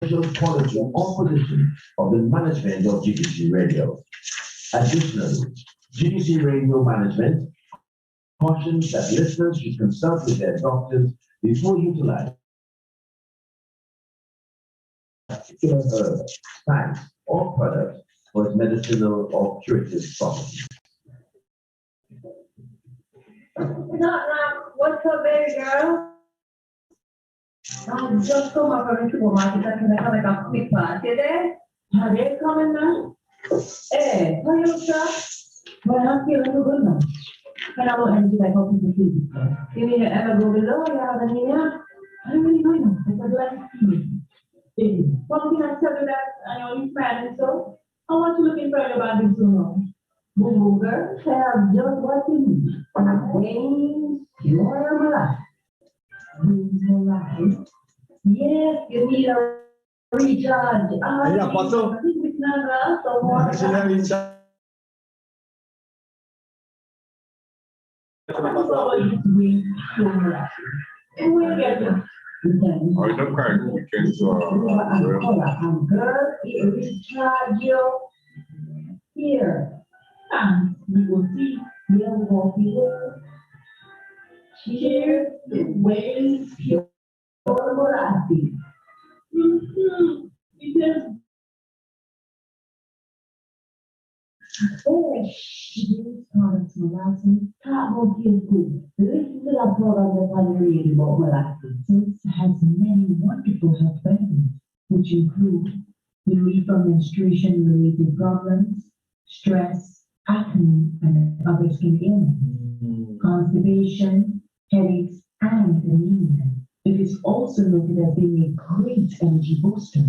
quality and opposition of the management of GTC Radio. Additionally, GTC Radio management cautions that listeners should consult with their doctors before utilizing particular herb, plants, or products for its medicinal or curative properties. What's up, baby girl? I just come up from the supermarket. I can have like a quick party there. Are they coming now? Hey, how you, sir? Well, I'm feeling good now. And I want to do like how people feel. You mean you ever go below? You have any here? I don't really know. It's a black team. One thing I tell you that I only friend and so I want to look in front of about this so long. Boom, girl, have just what you need. Wings, pure molasses. Wings, molasses. Yes, you need a recharge. Yeah, Pato. I think it's not so more. I don't cry weekend, so girl, it recharge you. Here. And we will see where we will feel. Cheers, waves, pure molasses. Because these products, molasses, carbon is good. Listen to that program that's on the radio about molasses. It has many wonderful health benefits, which include relief from menstruation-related problems, stress, acne, and other skin ailments, constipation, headaches, and anemia. It is also noted as being a great energy booster.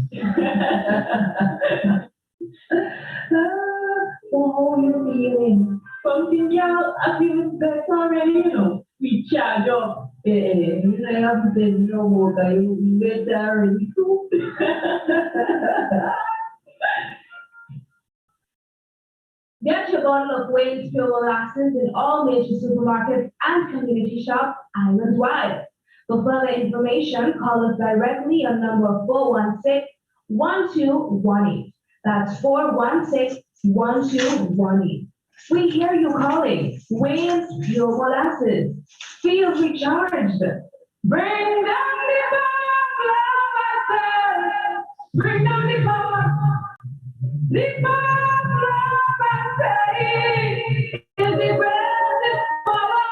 How are you feeling? Something else, I feel better already, you know. We charge up. You have to no more, you better already too. Get your bottle of Wayne's Pure Molasses in all major supermarkets and community shops island-wide. For further information, call us directly on number 416-1218. That's 416-1218. We hear you calling. Wayne's Pure Molasses. Feel recharged. Bring down the power, bring down the power. The power is the greatest power.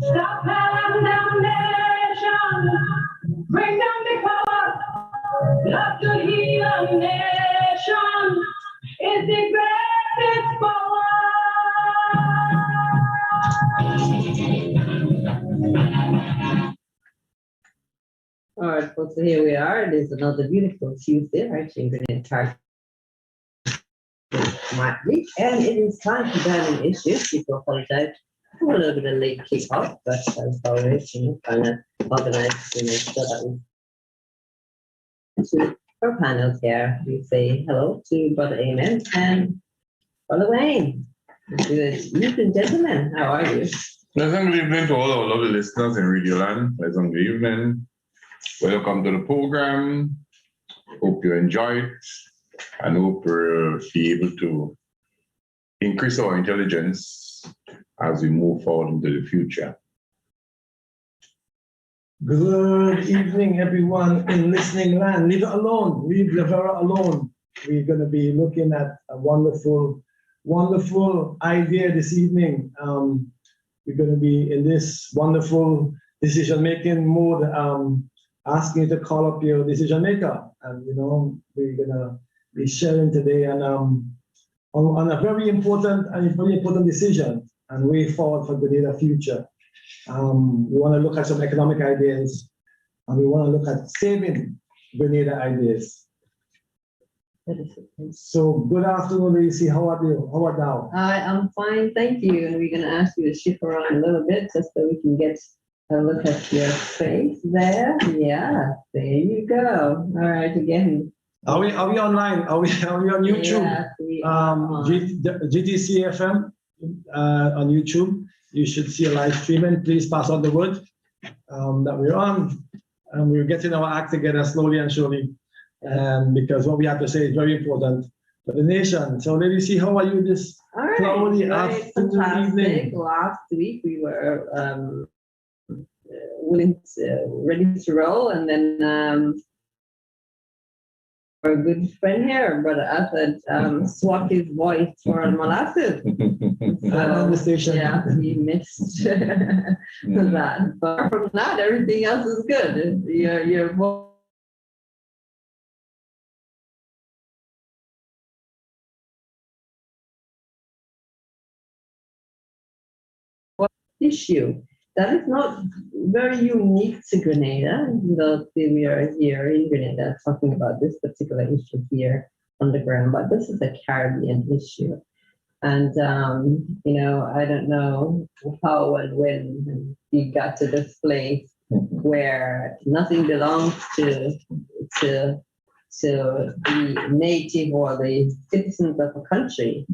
Stop condemnation. Bring down the power. Love to heal a nation is the greatest power. All right, folks, so here we are. It is another beautiful Tuesday, right? Ingredient tart. And it is time to dive in issues. People apologize for a little bit of late kickoff, but as always, trying to organize to make sure that we to our panels here. We say hello to Brother Amen and Brother Wayne. Good evening, gentlemen. How are you? pleasant good evening to all our lovely listeners in Radio Land. Pleasant good evening. Welcome to the program. Hope you enjoy it and hope we'll be able to increase our intelligence as we move forward into the future. Good evening, everyone in listening land. Leave it alone. Leave Lavera alone. We're going to be looking at a wonderful idea this evening. We're going to be in this wonderful decision-making mode, asking you to call up your decision maker. And, we're going to be sharing today and on a very important decision and way forward for Grenada future. We want to look at some economic ideas, and we want to look at saving Grenada ideas. So good afternoon, Lacey. How are you? How are thou? Hi, I'm fine, thank you. And we're going to ask you to shift around a little bit just so we can get a look at your face there. Yeah, there you go. All right, again. Are we online? Are we on YouTube? Yes, we are on. GTCFM on YouTube. You should see a live streaming. Please pass on the word that we're on. And we're getting our act together slowly and surely. and because what we have to say is very important for the nation. So Lady C, how are you this All right, cloudy very afternoon, fantastic. evening? Last week we were ready to roll, and then our good friend here, Brother Asad, swapped his voice for molasses. I'm on the station. Yeah, we missed that. But from that, everything else is good. Your voice issue that is not very unique to Grenada, though we are here in Grenada talking about this particular issue here on the ground, but this is a Caribbean issue. And, I don't know how and when we got to this place where nothing belongs to the native or the citizens of a country,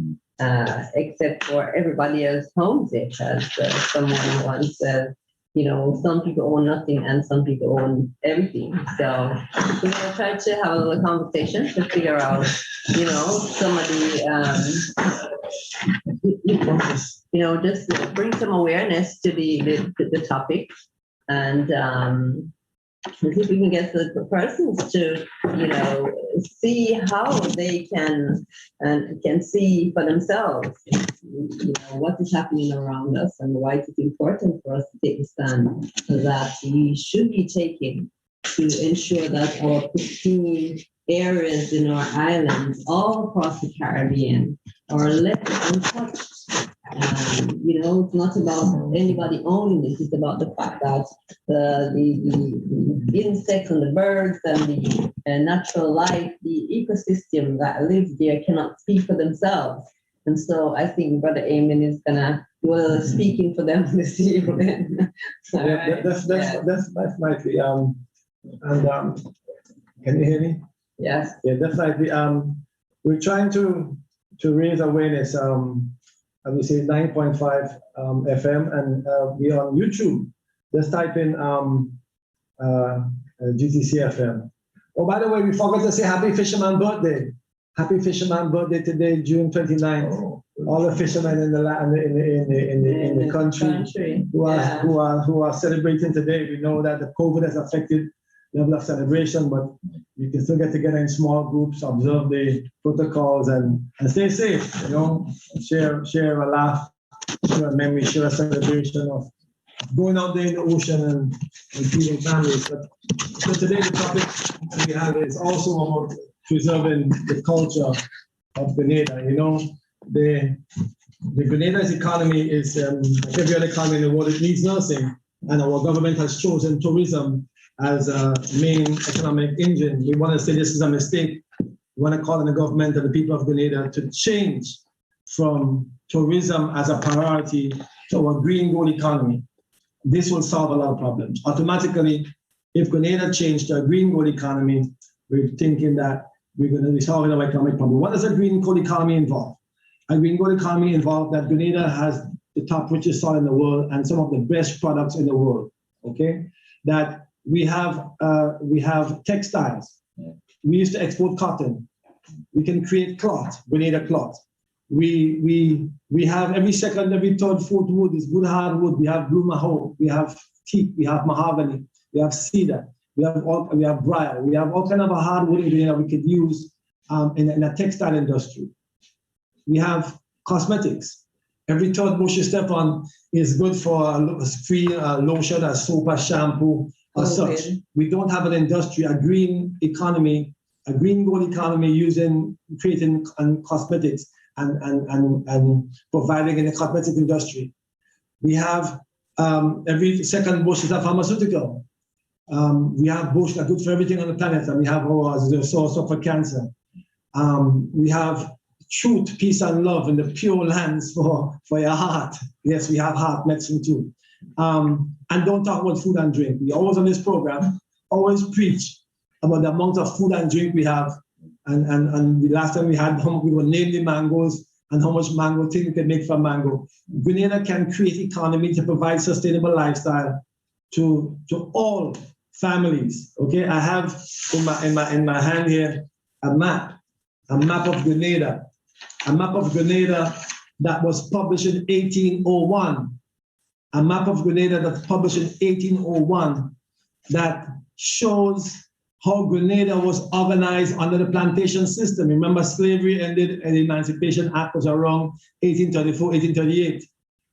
except for everybody else owns it, as someone once said. Some people own nothing and some people own everything. So we're going to try to have a little conversation to figure out, some of the, just bring some awareness to the topic, and see if we can get the persons to, see how they can see for themselves, what is happening around us and why it's important for us to take a stand that we should be taking to ensure that our pristine areas in our islands all across the Caribbean are left untouched. It's not about anybody owning it. It's about the fact that the insects and the birds and the natural life, the ecosystem that lives there cannot speak for themselves. And so I think Brother Eamon is speaking for them this evening. That's likely. Can you hear me? Yes. Yeah, definitely. We're trying to raise awareness. And we say 9.5 FM, and we are on YouTube. Just type in GTCFM. Oh, by the way, we forgot to say Happy Fisherman Birthday. Happy Fisherman Birthday today, June 29th. Oh, all the fishermen in the land in the country who are celebrating today. We know that the COVID has affected level of celebration, but you can still get together in small groups, observe the protocols, and stay safe. Share a laugh, share a memory, share a celebration of going out there in the ocean and feeding families. But so today the topic we have is also about preserving the culture of Grenada. The Grenada's economy is like every other economy in the world. It needs nursing, and our government has chosen tourism as a main economic engine. We want to say this is a mistake. We want to call on the government and the people of Grenada to change from tourism as a priority to a green gold economy. This will solve a lot of problems. Automatically, if Grenada changed to a green gold economy, we're thinking that we're going to be solving our economic problem. What does a green gold economy involve? A green gold economy involves that Grenada has the top richest soil in the world and some of the best products in the world. Okay, that we have textiles. We used to export cotton. We can create cloth, Grenada cloth. We have every second, every third, fourth wood is good hardwood. We have blue mahogany, we have teak, we have mahogany, we have cedar, we have briar, we have all kind of a hardwood in Grenada we could use in a textile industry. We have cosmetics. Every third bush you step on is good for a free lotion, a soap, a shampoo, or such. We don't have an industry, a green economy, a green gold economy creating cosmetics and providing in the cosmetic industry. We have every second bush is a pharmaceutical. We have bush that are good for everything on the planet, and we have ours as a source of cancer. We have truth, peace, and love in the pure lands for your heart. Yes, we have heart medicine too. And don't talk about food and drink. We always on this program, always preach about the amount of food and drink we have. And the last time we were naming the mangoes and how much mango thing we can make from mango. Grenada can create economy to provide sustainable lifestyle to all families. Okay, I have in my hand here a map of Grenada, that was published in 1801, a map of Grenada that's published in 1801 that shows how Grenada was organized under the plantation system. Remember, slavery ended and the Emancipation Act was around 1834, 1838.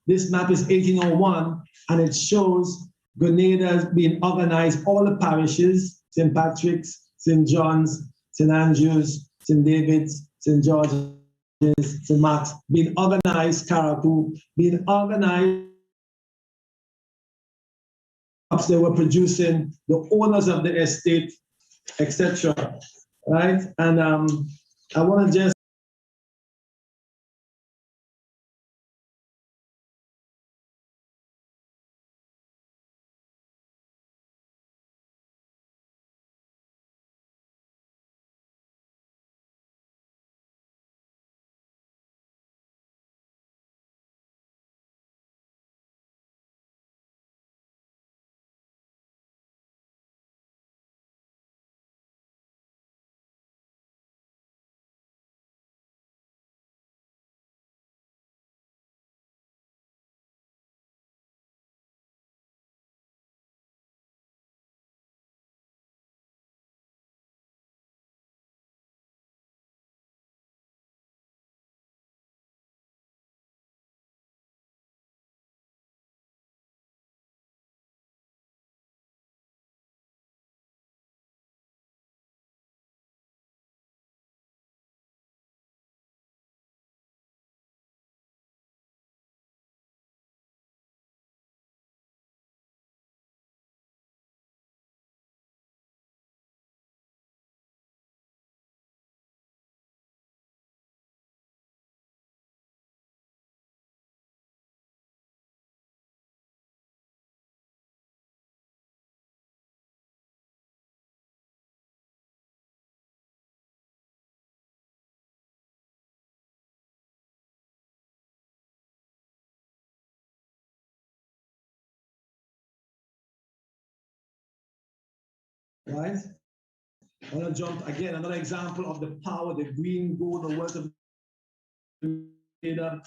This map is 1801, and it shows Grenada being organized, all the parishes, St. Patrick's, St. John's, St. Andrews, St. David's, St. George's, St. Mark's, being organized, Caracou, being organized. They were producing the owners of the estate, etc. Right? And I want to just right? I want to jump again, another example of the power, the green, gold, the wealth of data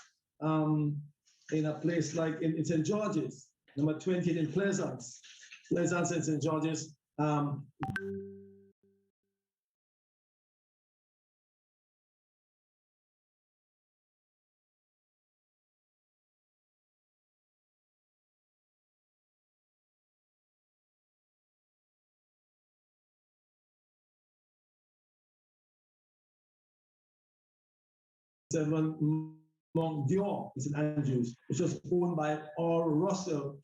in a place like in St. George's, number 20 in Pleasance in St. George's. 7 Mont Dior in St. Andrews, which was owned by R. Russell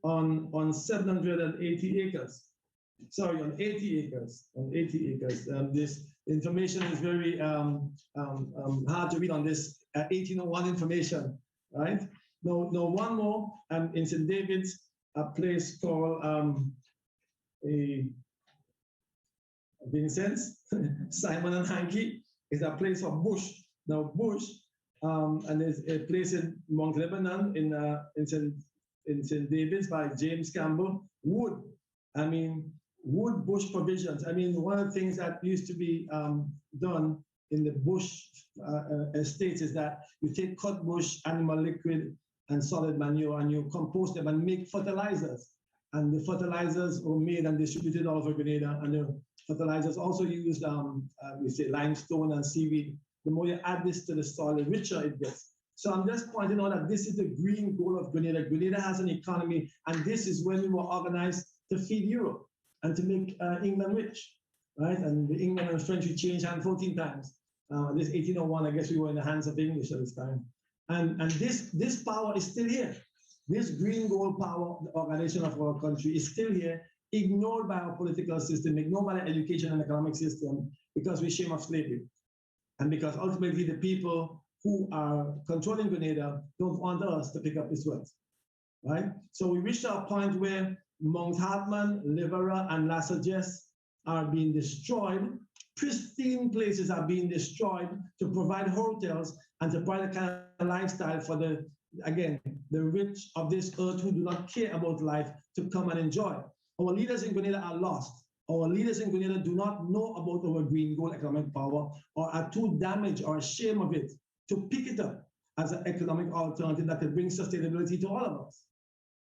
on 780 acres. Sorry, on 80 acres. This information is very hard to read on this 1801 information, right? Now one more in St. David's, a place called Vincent's, Simon and Hanky is a place for bush. Now bush, and there's a place in Mount Lebanon in St. David's by James Campbell. Wood, I mean, wood bush provisions. I mean, one of the things that used to be done in the bush estates is that you take cut bush, animal liquid, and solid manure, and you compost them and make fertilizers. And the fertilizers were made and distributed all over Grenada, and the fertilizers also used, we say, limestone and seaweed. The more you add this to the soil, the richer it gets. So I'm just pointing out that this is the green goal of Grenada. Grenada has an economy, and this is when we were organized to feed Europe and to make England rich, right? And the England and French, we changed hands 14 times. This 1801, I guess we were in the hands of the English at this time. And this power is still here. This green gold power, the organization of our country, is still here, ignored by our political system, ignored by the education and economic system, because we shame of slavery. And because ultimately the people who are controlling Grenada don't want us to pick up this wealth, right? So we reached a point where Mount Hartman, Livera, and Lassages are being destroyed. Pristine places are being destroyed to provide hotels and to provide a kind of lifestyle for the again, the rich of this earth who do not care about life to come and enjoy. Our leaders in Grenada are lost. Our leaders in Grenada do not know about our green gold economic power or are too damaged or ashamed of it to pick it up as an economic alternative that could bring sustainability to all of us,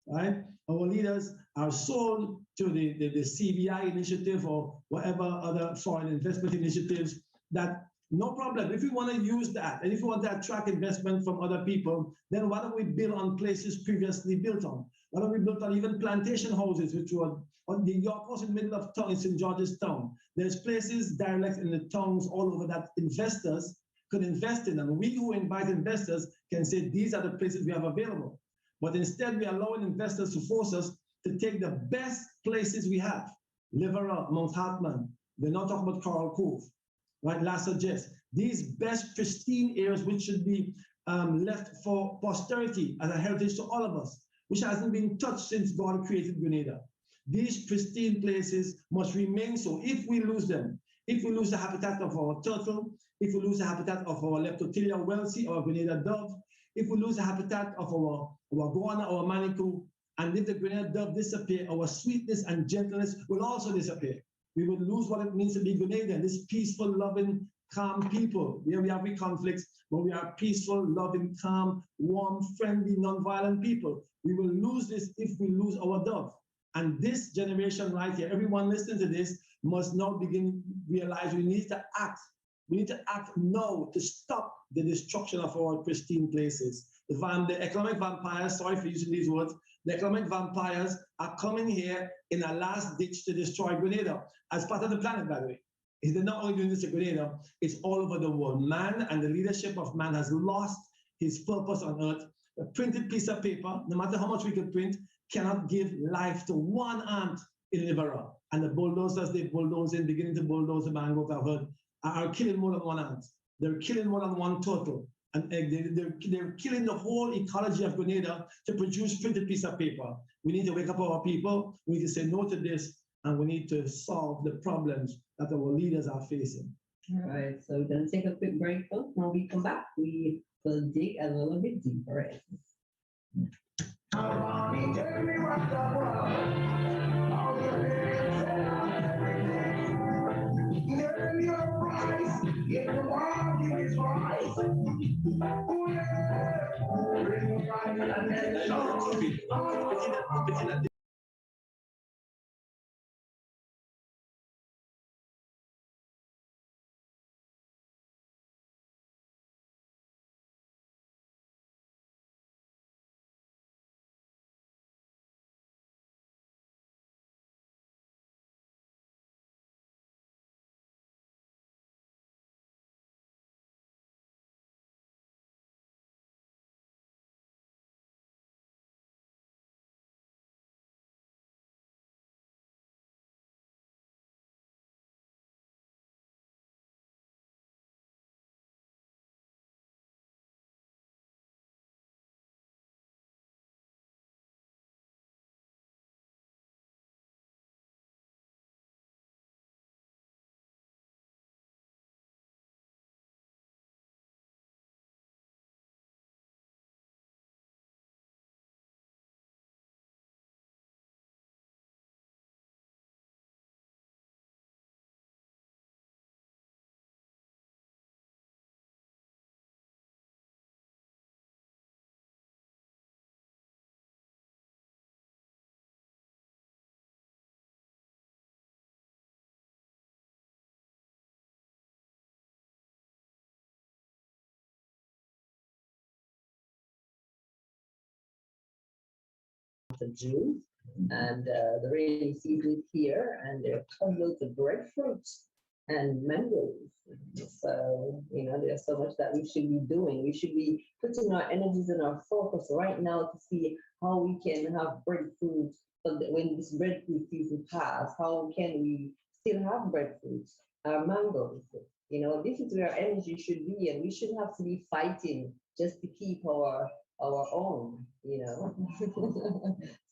right? Our leaders are sold to the CBI initiative or whatever other foreign investment initiatives that no problem. If we want to use that, and if we want to attract investment from other people, then why don't we build on places previously built on? Why don't we build on even plantation houses, which were on the York House in the middle of town, in St. George's Town. There's places direct in the towns all over that investors could invest in. And we who invite investors can say, these are the places we have available. But instead, we are allowing investors to force us to take the best places we have. Liverpool, Mount Hartman. We're not talking about Coral Cove, right? Last suggest these best pristine areas which should be left for posterity as a heritage to all of us, which hasn't been touched since God created Grenada. These pristine places must remain so. If we lose them, if we lose the habitat of our turtle, if we lose the habitat of our Leptotilia welsii, our Grenada dove, if we lose the habitat of our guana, our manitou, and if the Grenada dove disappear, our sweetness and gentleness will also disappear. We will lose what it means to be Grenadian, this peaceful, loving, calm people. Here we have conflicts, but we are peaceful, loving, calm, warm, friendly, non-violent people. We will lose this if we lose our dove. And this generation right here, everyone listening to this must now begin realize we need to act. We need to act now to stop the destruction of our pristine places. The economic vampires, sorry for using these words, the economic vampires are coming here in a last ditch to destroy Grenada as part of the planet, by the way. They're not only doing this to Grenada, it's all over the world. Man and the leadership of man has lost his purpose on earth. A printed piece of paper, no matter how much we could print, cannot give life to one ant in Liverpool. And the bulldozers they bulldoze in, beginning to bulldoze the mangroves I've heard, are killing more than one ant. They're killing more than one turtle. And they're killing the whole ecology of Grenada to produce printed piece of paper. We need to wake up our people. We need to say no to this, and we need to solve the problems that our leaders are facing. All right, so we're gonna take a quick break, folks. When we come back, we will dig a little bit deeper. Of June, and the rainy season is here, and there are tons of breadfruits and mangoes. So, there's so much that we should be doing. We should be putting our energies and our focus right now to see how we can have breadfruit. So that when this breadfruit season passes, how can we still have breadfruits, mangoes? This is where our energy should be, and we shouldn't have to be fighting just to keep our own.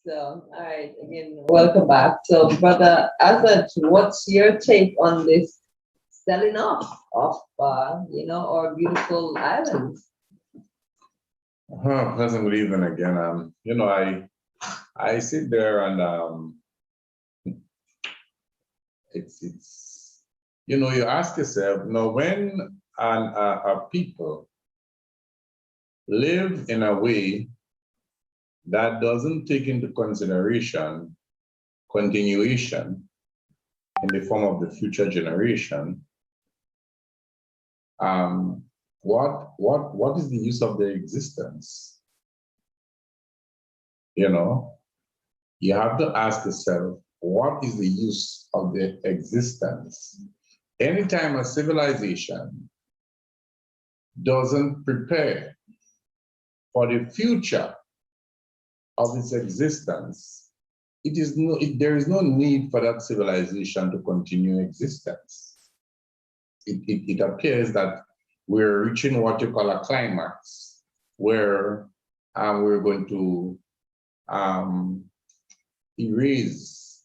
So, all right, again, welcome back. So, Brother Azad, what's your take on this selling off of, our beautiful islands? Pleasant good evening again. I sit there and it's you ask yourself, when a people live in a way that doesn't take into consideration continuation in the form of the future generation, what is the use of their existence? You have to ask yourself, what is the use of their existence? Anytime a civilization doesn't prepare for the future of its existence, there is no need for that civilization to continue existence. It appears that we're reaching what you call a climax, where we're going to erase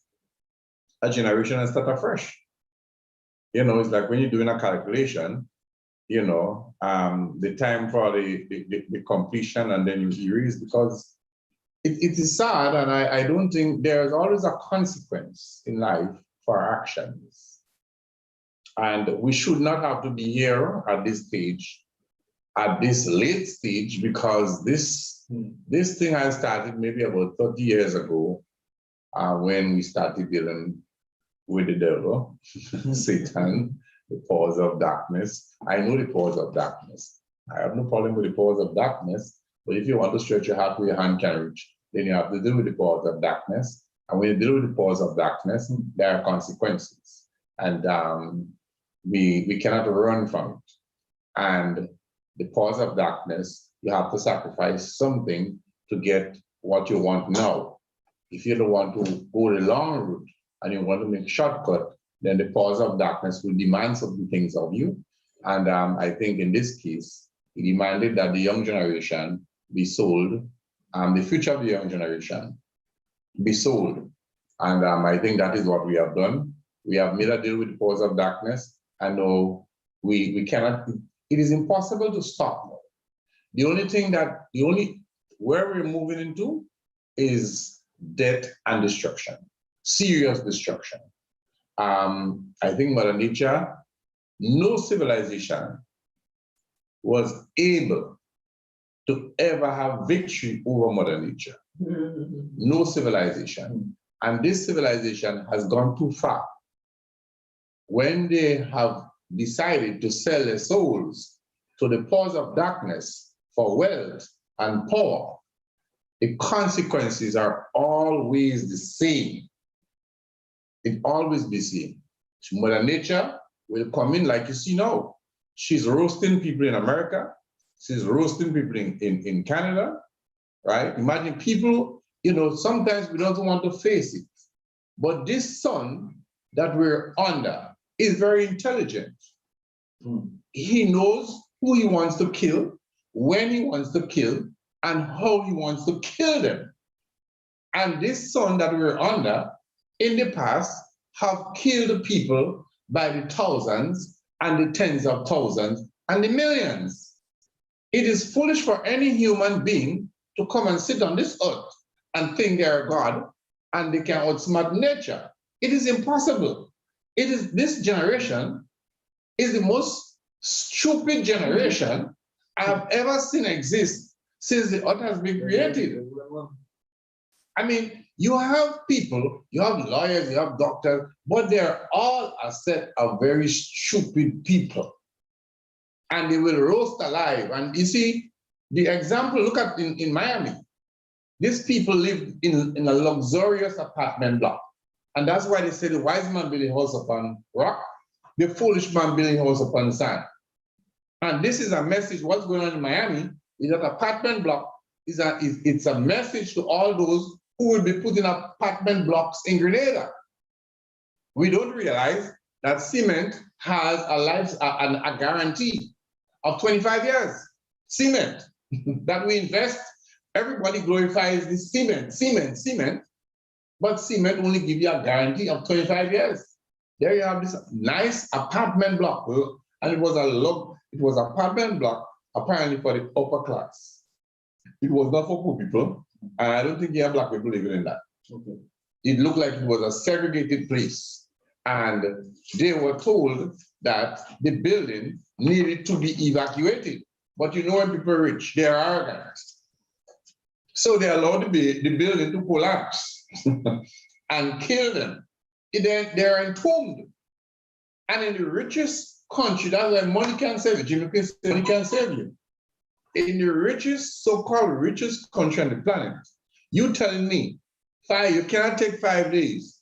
a generation and start afresh. It's like when you're doing a calculation, the time for the completion, and then you erase, because it is sad, and I don't think there's always a consequence in life for our actions. And we should not have to be here at this stage, at this late stage, because this thing I started maybe about 30 years ago, when we started dealing with the devil, Satan, the powers of darkness. I know the powers of darkness. I have no problem with the powers of darkness, but if you want to stretch your heart where your hand can reach, then you have to deal with the powers of darkness. And when you deal with the powers of darkness, there are consequences. And we cannot run from it. And the powers of darkness, you have to sacrifice something to get what you want now. If you don't want to go the long route and you want to make a shortcut, then the powers of darkness will demand certain things of you. And I think in this case, he demanded that the young generation be sold, the future of the young generation be sold. And I think that is what we have done. We have made a deal with the powers of darkness, and no, we cannot, it is impossible to stop now. Where we're moving into is death and destruction, serious destruction. I think Mother Nature, no civilization was able to ever have victory over Mother Nature. No civilization. And this civilization has gone too far. When they have decided to sell their souls to the powers of darkness for wealth and power, the consequences are always the same. It always be seen. Mother Nature will come in like you see now. She's roasting people in America. She's roasting people in Canada, right? Imagine people, sometimes we don't want to face it. But this sun that we're under is very intelligent. He knows who he wants to kill, when he wants to kill, and how he wants to kill them. And this sun that we're under, in the past, have killed people by the thousands and the tens of thousands and the millions. It is foolish for any human being to come and sit on this earth and think they're God and they can outsmart nature. It is impossible. This generation is the most stupid generation I have ever seen exist since the earth has been created. I mean, you have people, you have lawyers, you have doctors, but they're all a set of very stupid people. And they will roast alive. And you see, the example, look at in Miami. These people live in a luxurious apartment block. And that's why they say the wise man built a house upon rock, the foolish man built a house upon sand. And this is a message, what's going on in Miami is that apartment block it's a message to all those who will be putting apartment blocks in Grenada. We don't realize that cement has a guarantee of 25 years. Cement that we invest, everybody glorifies the cement, but cement only gives you a guarantee of 25 years. There you have this nice apartment block, and it was apartment block apparently for the upper class. It was not for poor people, and I don't think you have black people living in that. Okay. It looked like it was a segregated place, and they were told that the building needed to be evacuated. But you know when people are rich, they are arrogant. So they allowed the building to collapse and kill them. They're entombed. And in the richest country, that's why money can't save you. Jimmy Cliff said money can't save you. In the richest, so-called richest country on the planet, you telling me, you can't take 5 days.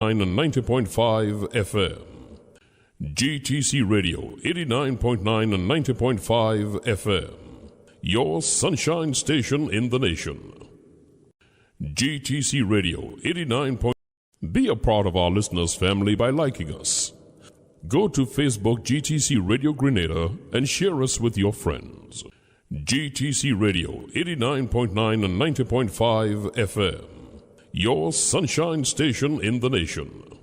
And 90.5 FM. GTC Radio 89.9 and 90.5 FM. Your sunshine station in the nation. GTC Radio 89. Be a part of our listeners' family by liking us. Go to Facebook GTC Radio Grenada and share us with your friends. GTC Radio 89.9 and 90.5 FM. Your sunshine station in the nation.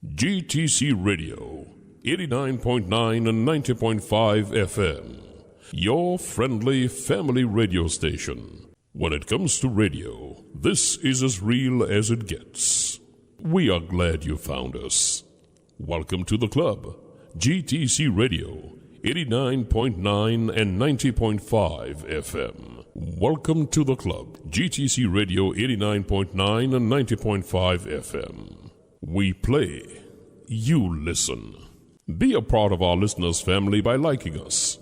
GTC Radio 89.9 and 90.5 FM. Your friendly family radio station. When it comes to radio, this is as real as it gets. We are glad you found us. Welcome to the club. GTC Radio 89.9 and 90.5 FM. Welcome to the club. GTC Radio 89.9 and 90.5 FM. We play, you listen. Be a part of our listeners' family by liking us.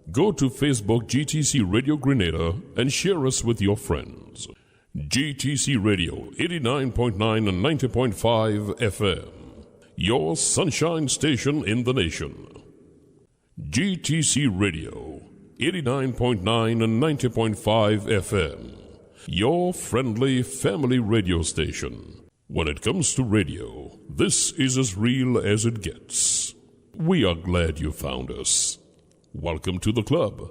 Go to Facebook GTC Radio Grenada and share us with your friends. GTC Radio 89.9 and 90.5 FM. Your sunshine station in the nation. GTC Radio 89.9 and 90.5 FM. Your friendly family radio station. When it comes to radio, this is as real as it gets. We are glad you found us. Welcome to the club.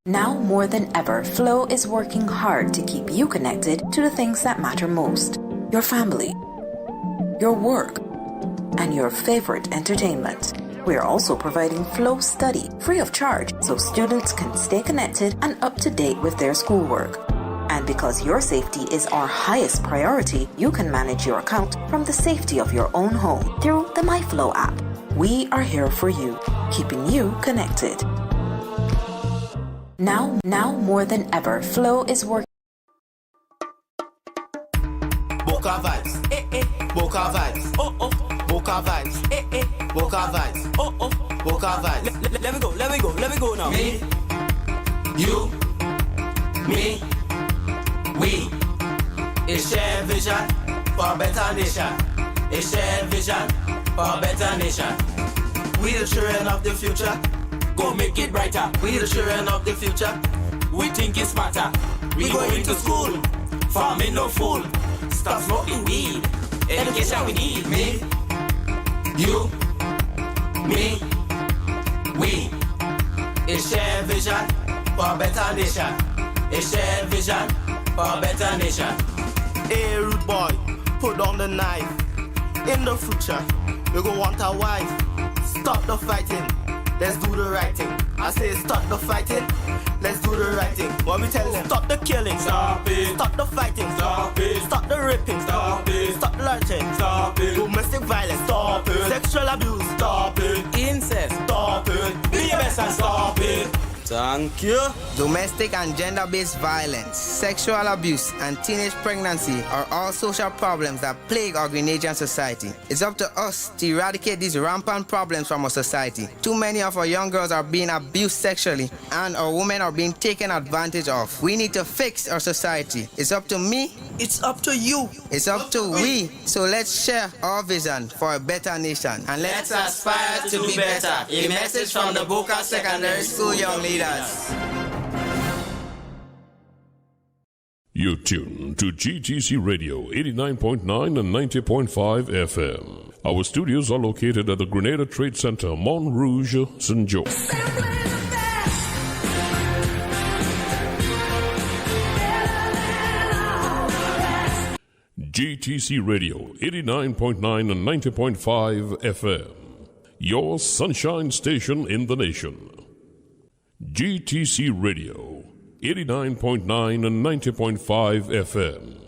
Now more than ever, Flow is working hard to keep you connected to the things that matter most. Your family, your work, and your favorite entertainment. We are also providing Flow Study free of charge so students can stay connected and up to date with their schoolwork. And because your safety is our highest priority, you can manage your account from the safety of your own home through the MyFlow app. We are here for you, keeping you connected. Now more than ever, Flow is working. Boca vibes, Boca vibes, Boca vibes, Boca vibes, Boca vibes. Let me go now. Me, you, me, we. It's shared vision for a better nation. It's shared vision for a better nation. We the children of the future. Go make it brighter. We the children of the future. We think it's smarter. We going to school. Farming no fool. Stop smoking weed. Education we need. Me, you, me, we. It's shared vision for a better nation. It's shared vision for a better nation. Hey, rude boy, put down the knife. In the future, you gon' want a wife. Stop the fighting, let's do the right thing. I say stop the fighting, let's do the right thing. What we tell them? Stop the killing, stop it. Stop the fighting, stop it. Stop the raping, stop it. Stop the lynching, stop it. Domestic violence, stop it. Sexual abuse, stop it. Incest, stop it. Be your best and stop it. Thank you. Domestic and gender-based violence, sexual abuse, and teenage pregnancy are all social problems that plague our Grenadian society. It's up to us to eradicate these rampant problems from our society. Too many of our young girls are being abused sexually, and our women are being taken advantage of. We need to fix our society. It's up to me. It's up to you. It's up to we. So let's share our vision for a better nation. And let's aspire to be better. A message from the Boca Secondary School young leaders. You tune to GTC Radio 89.9 and 90.5 FM. Our studios are located at the Grenada Trade Center, Mont Rouge, St. Joe. GTC Radio 89.9 and 90.5 FM. Your sunshine station in the nation. GTC Radio 89.9 and 90.5 FM.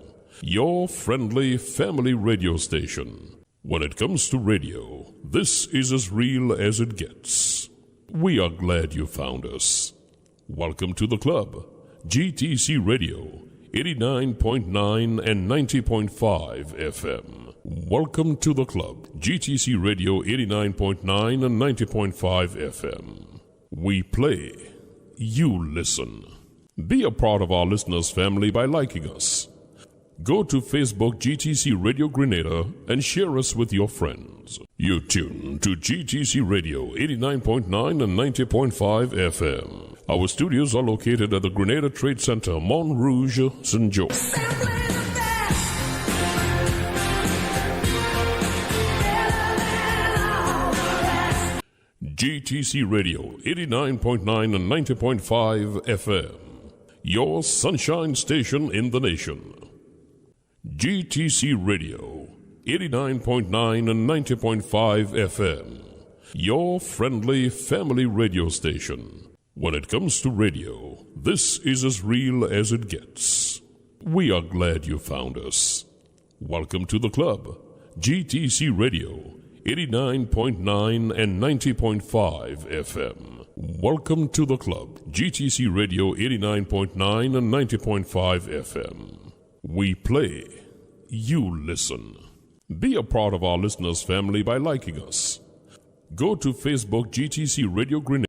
Your friendly family radio station. When it comes to radio, this is as real as it gets. We are glad you found us. Welcome to the club. GTC Radio 89.9 and 90.5 FM. Welcome to the club. GTC Radio 89.9 and 90.5 FM. We play, you listen. Be a part of our listeners' family by liking us. Go to Facebook GTC Radio Grenada and share us with your friends. You tune to GTC Radio 89.9 and 90.5 FM. Our studios are located at the Grenada Trade Center, Mont Rouge, St. Joe. GTC Radio 89.9 and 90.5 FM. Your sunshine station in the nation. GTC Radio 89.9 and 90.5 FM. Your friendly family radio station. When it comes to radio, this is as real as it gets. We are glad you found us. Welcome to the club. GTC Radio 89.9 and 90.5 FM. Welcome to the club. GTC Radio 89.9 and 90.5 FM. We play, you listen. Be a part of our listeners' family by liking us. Go to Facebook GTC Radio Grenada.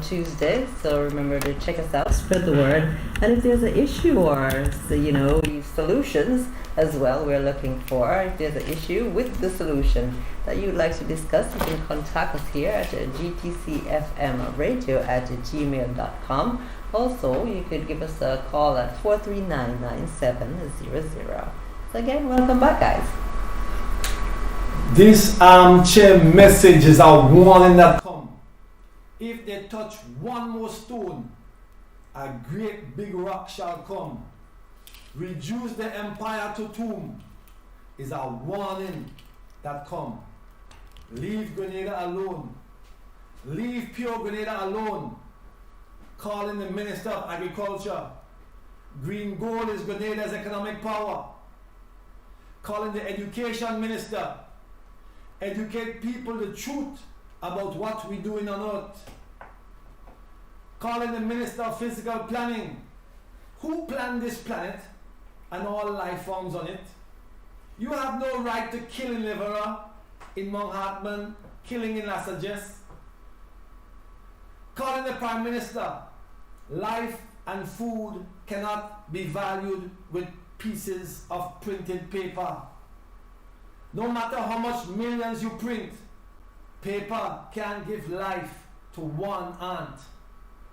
Tuesday, so remember to check us out, spread the word, and if there's an issue or solutions as well we're looking for, if there's an issue with the solution that you'd like to discuss, you can contact us here at gtcfmradio@gmail.com. Also, you could give us a call at 439-9700. So again, welcome back, guys. This armchair message is a warning that come. If they touch one more stone, a great big rock shall come. Reduce the empire to tomb is a warning that come. Leave Grenada alone. Leave pure Grenada alone. Calling the Minister of Agriculture. Green gold is Grenada's economic power. Calling the Education Minister. Educate people the truth about what we're doing on earth. Calling the Minister of Physical Planning. Who planned this planet and all life forms on it? You have no right to kill in Livera, in Mount Hartman, killing in La Sagesse. Calling the Prime Minister. Life and food cannot be valued with pieces of printed paper. No matter how much millions you print, paper can't give life to one ant.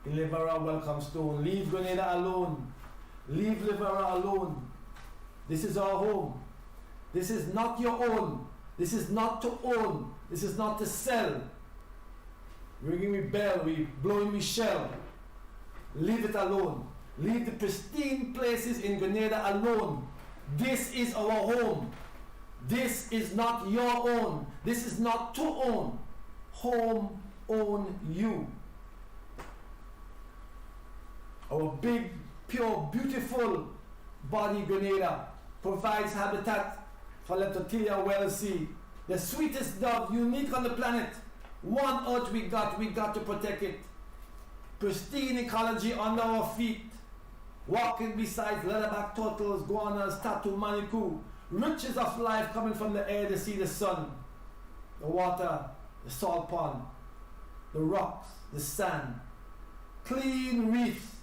In Livera, Welcomestone. Leave Grenada alone. Leave Livera alone. This is our home. This is not your own. This is not to own. This is not to sell. Ringing me bell, we blowing me shell. Leave it alone. Leave the pristine places in Grenada alone. This is our home. This is not your own. This is not to own. Home own you. Our big, pure, beautiful body Grenada provides habitat for Leptotilia wellsea, the sweetest dove, unique on the planet. One earth we got to protect it. Pristine ecology under our feet. Walking beside leatherback turtles, guanas, tattoo, manikou. Riches of life coming from the air, the sea, the sun, the water, the salt pond, the rocks, the sand. Clean reefs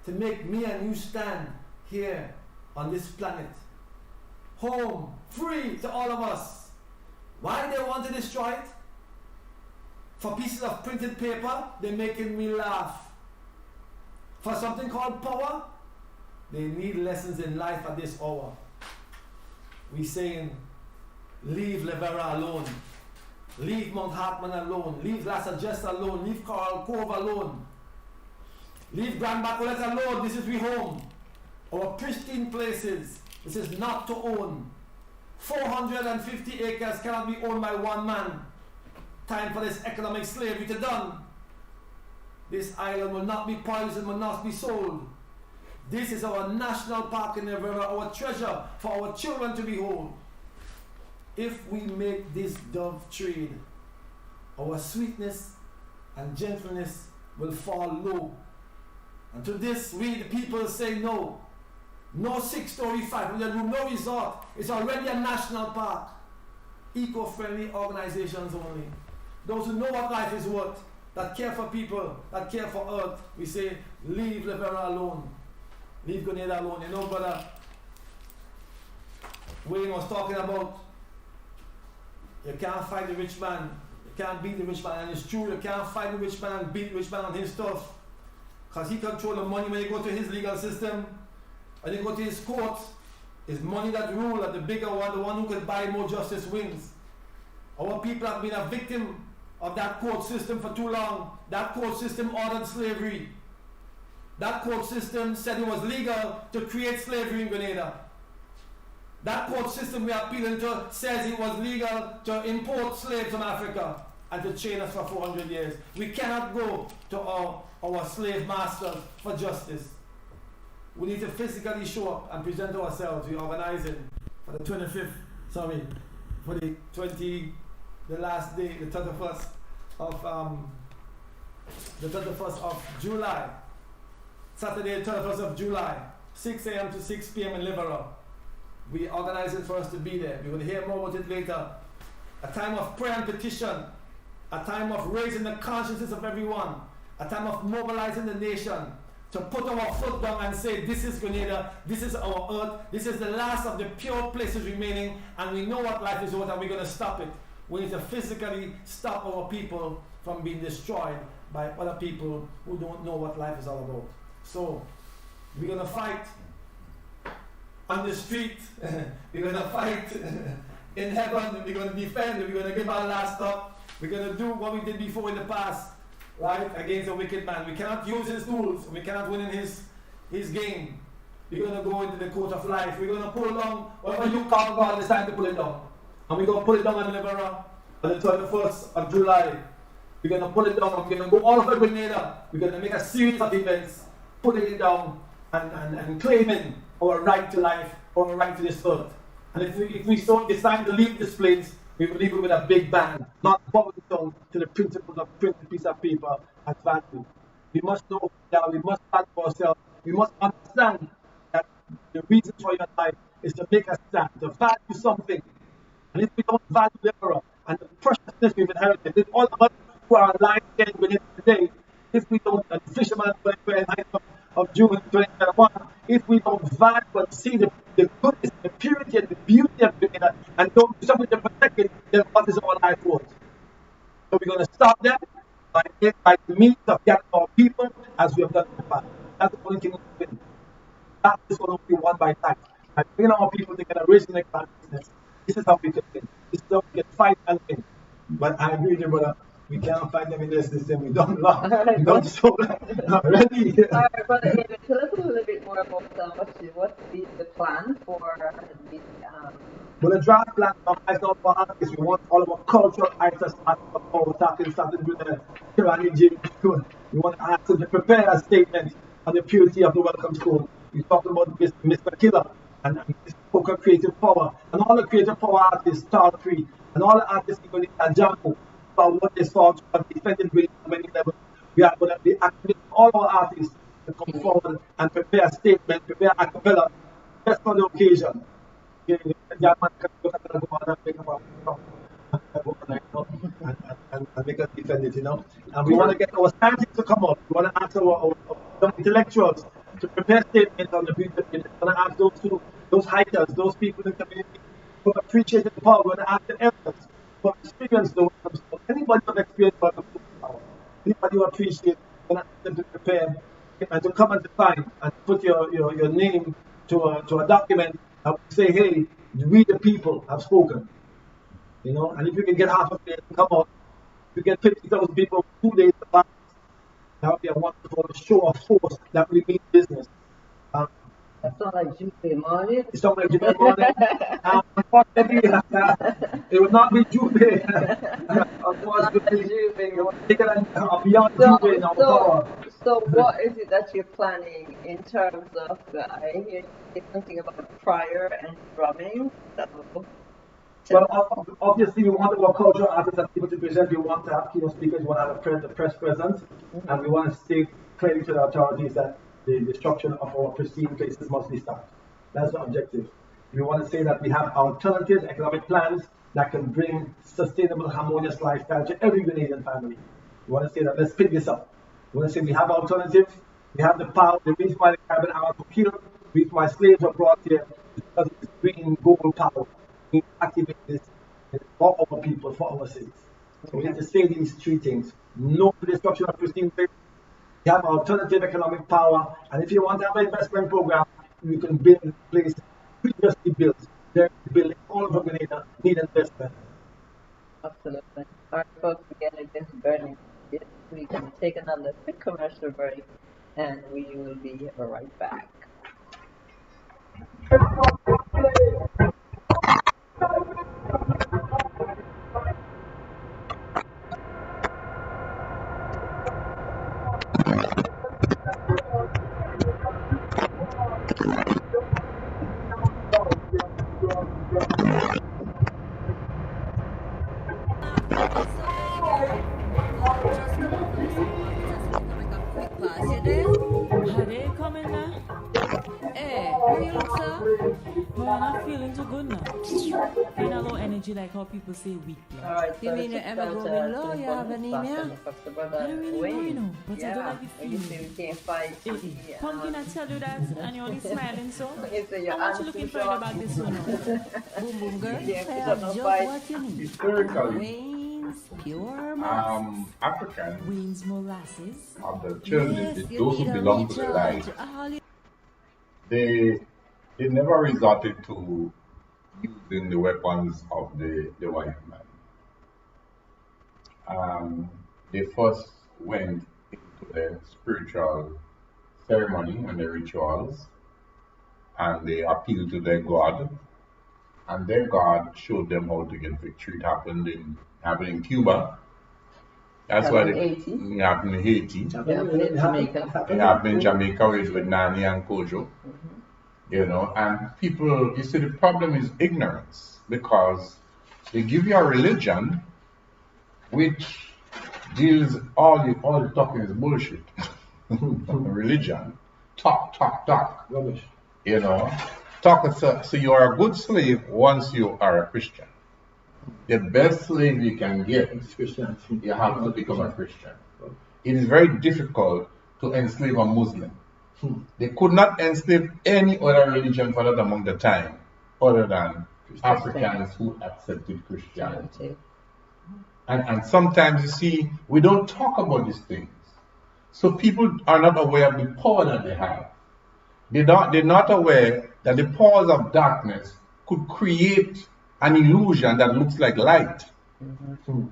to make me and you stand here on this planet. Home, free to all of us. Why they want to destroy it? For pieces of printed paper, they're making me laugh. For something called power, they need lessons in life at this hour. We saying, leave Livera alone. Leave Mount Hartman alone. Leave La Sagesse alone. Leave Coral Cove alone. Leave Grand Bacolet alone. This is we home. Our pristine places. This is not to own. 450 acres cannot be owned by one man. Time for this economic slavery to done. This island will not be poisoned, will not be sold. This is our national park in the river, our treasure for our children to behold. If we make this dove trade, our sweetness and gentleness will fall low. And to this we the people say no. No 6-story, 500-room, no resort. It's already a national park. Eco-friendly organizations only. Those who know what life is worth, that care for people, that care for earth, we say, leave Livera alone. Leave Grenada alone. You know, Brother Wayne was talking about you can't fight the rich man, you can't beat the rich man, and it's true, you can't fight the rich man and beat the rich man on his stuff. Because he controls the money when you go to his legal system. When you go to his court, it's money that rule, and the bigger one, the one who can buy more justice wins. Our people have been a victim of that court system for too long. That court system ordered slavery. That court system said it was legal to create slavery in Grenada. That court system we are appealing to says it was legal to import slaves from Africa and to chain us for 400 years. We cannot go to our slave masters for justice. We need to physically show up and present ourselves. We're organizing for the 25th, for the last day, the 31st of July. Saturday, 31st of July, 6 a.m. to 6 p.m. in Livera. We organize it for us to be there. We're going to hear more about it later. A time of prayer and petition. A time of raising the consciousness of everyone. A time of mobilizing the nation to put our foot down and say, this is Grenada, this is our earth, this is the last of the pure places remaining, and we know what life is worth, and we're going to stop it. We need to physically stop our people from being destroyed by other people who don't know what life is all about. So, we're going to fight on the street, we're going to fight in heaven, we're going to defend, we're going to give our last up, we're going to do what we did before in the past. right, against a wicked man. We cannot use his tools. We cannot win in his game. We're going to go into the court of life. We're going to pull down whatever you call God, it's time to pull it down. And we're going to pull it down on the 21st of July. We're going to pull it down. We're going to go all over Grenada. We're going to make a series of events, pulling it down and claiming our right to life, our right to this earth. And if we so decide to leave this place, we will leave it with a big bang, not bowing down to the principles of printing piece of paper and value. We must know that we must stand for ourselves. We must understand that the reason for your life is to make a stand, to value something. And if we don't value the error and the preciousness we've inherited, if all of us who are alive again within today, if we don't, and the fisherman of June 2021, if we don't value and see the goodness, the purity, and the beauty of it, and don't do something to protect it, then what is our life worth? So we're going to stop that by the means of gathering our people as we have done in the past. That's the only thing we can do. That is going to be won by time. By bringing our people together, raising their consciousness. This is how we can win. This is how we can fight and win. But I agree with you, brother. We cannot find them in this system. We don't love. We don't so not ready. All right, brother David, tell us a little bit more about what's the plan for the But the draft plan is not for us is we want all of our cultural items starting with the Kirani James School. We want to ask them to prepare a statement on the purity of the welcome school. We talked about Mr. Killer and his spoken creative power and all the creative power artists, Star Free, and all the artists even in Jammu about what they saw to have defended really on many levels. We are going to be activating all our artists to come forward and prepare a statement, prepare a cappella, just on the occasion. And make us defend it, And we want to get our scientists to come up. We want to ask our young intellectuals to prepare statements on the beauty of it. We want to ask those hikers, those people in the community who appreciate the power. We want to ask the elders who have experienced those. Anybody who has experienced the power, anybody who appreciates, we want to ask them to prepare and to come and define and put your name to a document and say, hey, we the people have spoken. And if you can get half of it, come out. If you get 50,000 people 2 days advance, that would be a wonderful show of force that we mean business. That sounds like Tuesday morning. It sounds like Tuesday morning. Unfortunately, it would not be Tuesday. Unfortunately, take it beyond Tuesday in our power. So what is it that you're planning in terms of, I hear something about prayer and drumming. Well, obviously, we want our cultural artists and people to present. We want to have keynote speakers. We want to have the press presence. And we want to state clearly to the authorities that the destruction of our pristine places must be stopped. That's the objective. We want to say that we have alternative economic plans that can bring sustainable, harmonious lifestyle to every Grenadian family. We want to say that let's pick this up. We want to say we have alternatives. We have the power. The reason why the Caribbean Islands were killed, the reason why slaves were brought here, is because of this green gold power. We activate this for our people, for our cities. So we have to say these three things. No destruction of pristine places. We have alternative economic power. And if you want to have an investment program, you can build places previously built. They're building all over Grenada, need investment. Absolutely. All right, folks, again, it is burning. We can take another quick commercial break and we will be right back. Are they coming now? Hey, how you look, sir? Well, I'm not feeling too good now. Kind of low energy, like how people say weak. All right, You mean you're ever going low? You have anemia? I don't really know, you know, but I don't like the You feeling. say we can't fight. Pumpkin, I tell you that, and you're only smiling, so You say your how much aunt's you looking too for short. about this one? Boom, boom, girl. Yeah, I put have up no just fight. what you need. Historically, Wayne's pure molasses. Africans Wayne's molasses. of the children, Yes, those who you need a belong to the line, recharge. they never resorted to using the weapons of the white man. They first went into their spiritual ceremony and their rituals, and they appealed to their God, and their God showed them how to get victory. Happened in Cuba. That's why it happened in Haiti. It happened in Jamaica. It happened in Jamaica with Nani and Kojo. You know, and people, you see, the problem is ignorance, because they give you a religion which deals all the talking is bullshit. Religion, talk. Rubbish. You know, talk. So you are a good slave once you are a Christian. The best slave you can get, It's Christianity. you have to become a Christian. It is very difficult to enslave a Muslim. They could not enslave any other religion for that among the time, other than Africans who accepted Christianity. And sometimes, you see, we don't talk about these things. So people are not aware of the power that they have. They're not aware that the powers of darkness could create an illusion that looks like light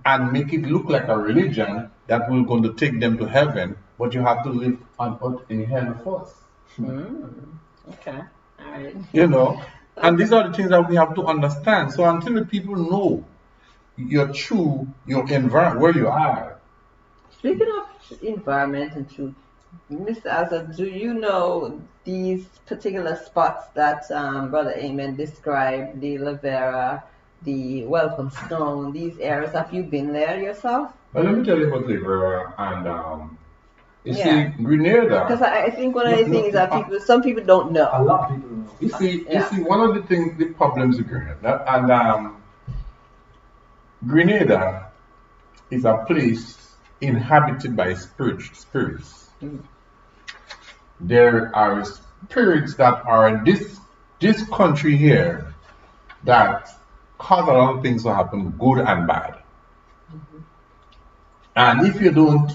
and make it look like a religion that will going to take them to heaven, but you have to live on earth in hell first. Okay. All right. You know, and these are the things that we have to understand. So until the people know your environment, where you are. Speaking of environment and truth, Mr. Azza, do you know these particular spots that Brother Amen described, the La Vera, the Welcome Stone, these areas? Have you been there yourself? Well, let me tell you about La Vera and you Yeah. see, Grenada. Because I think one of the things that some people don't A know. lot of people know. You see, one of the things, the problems with Grenada, and Grenada is a place inhabited by spirits. There are spirits that are in this country here that cause a lot of things to happen, good and bad. And if you don't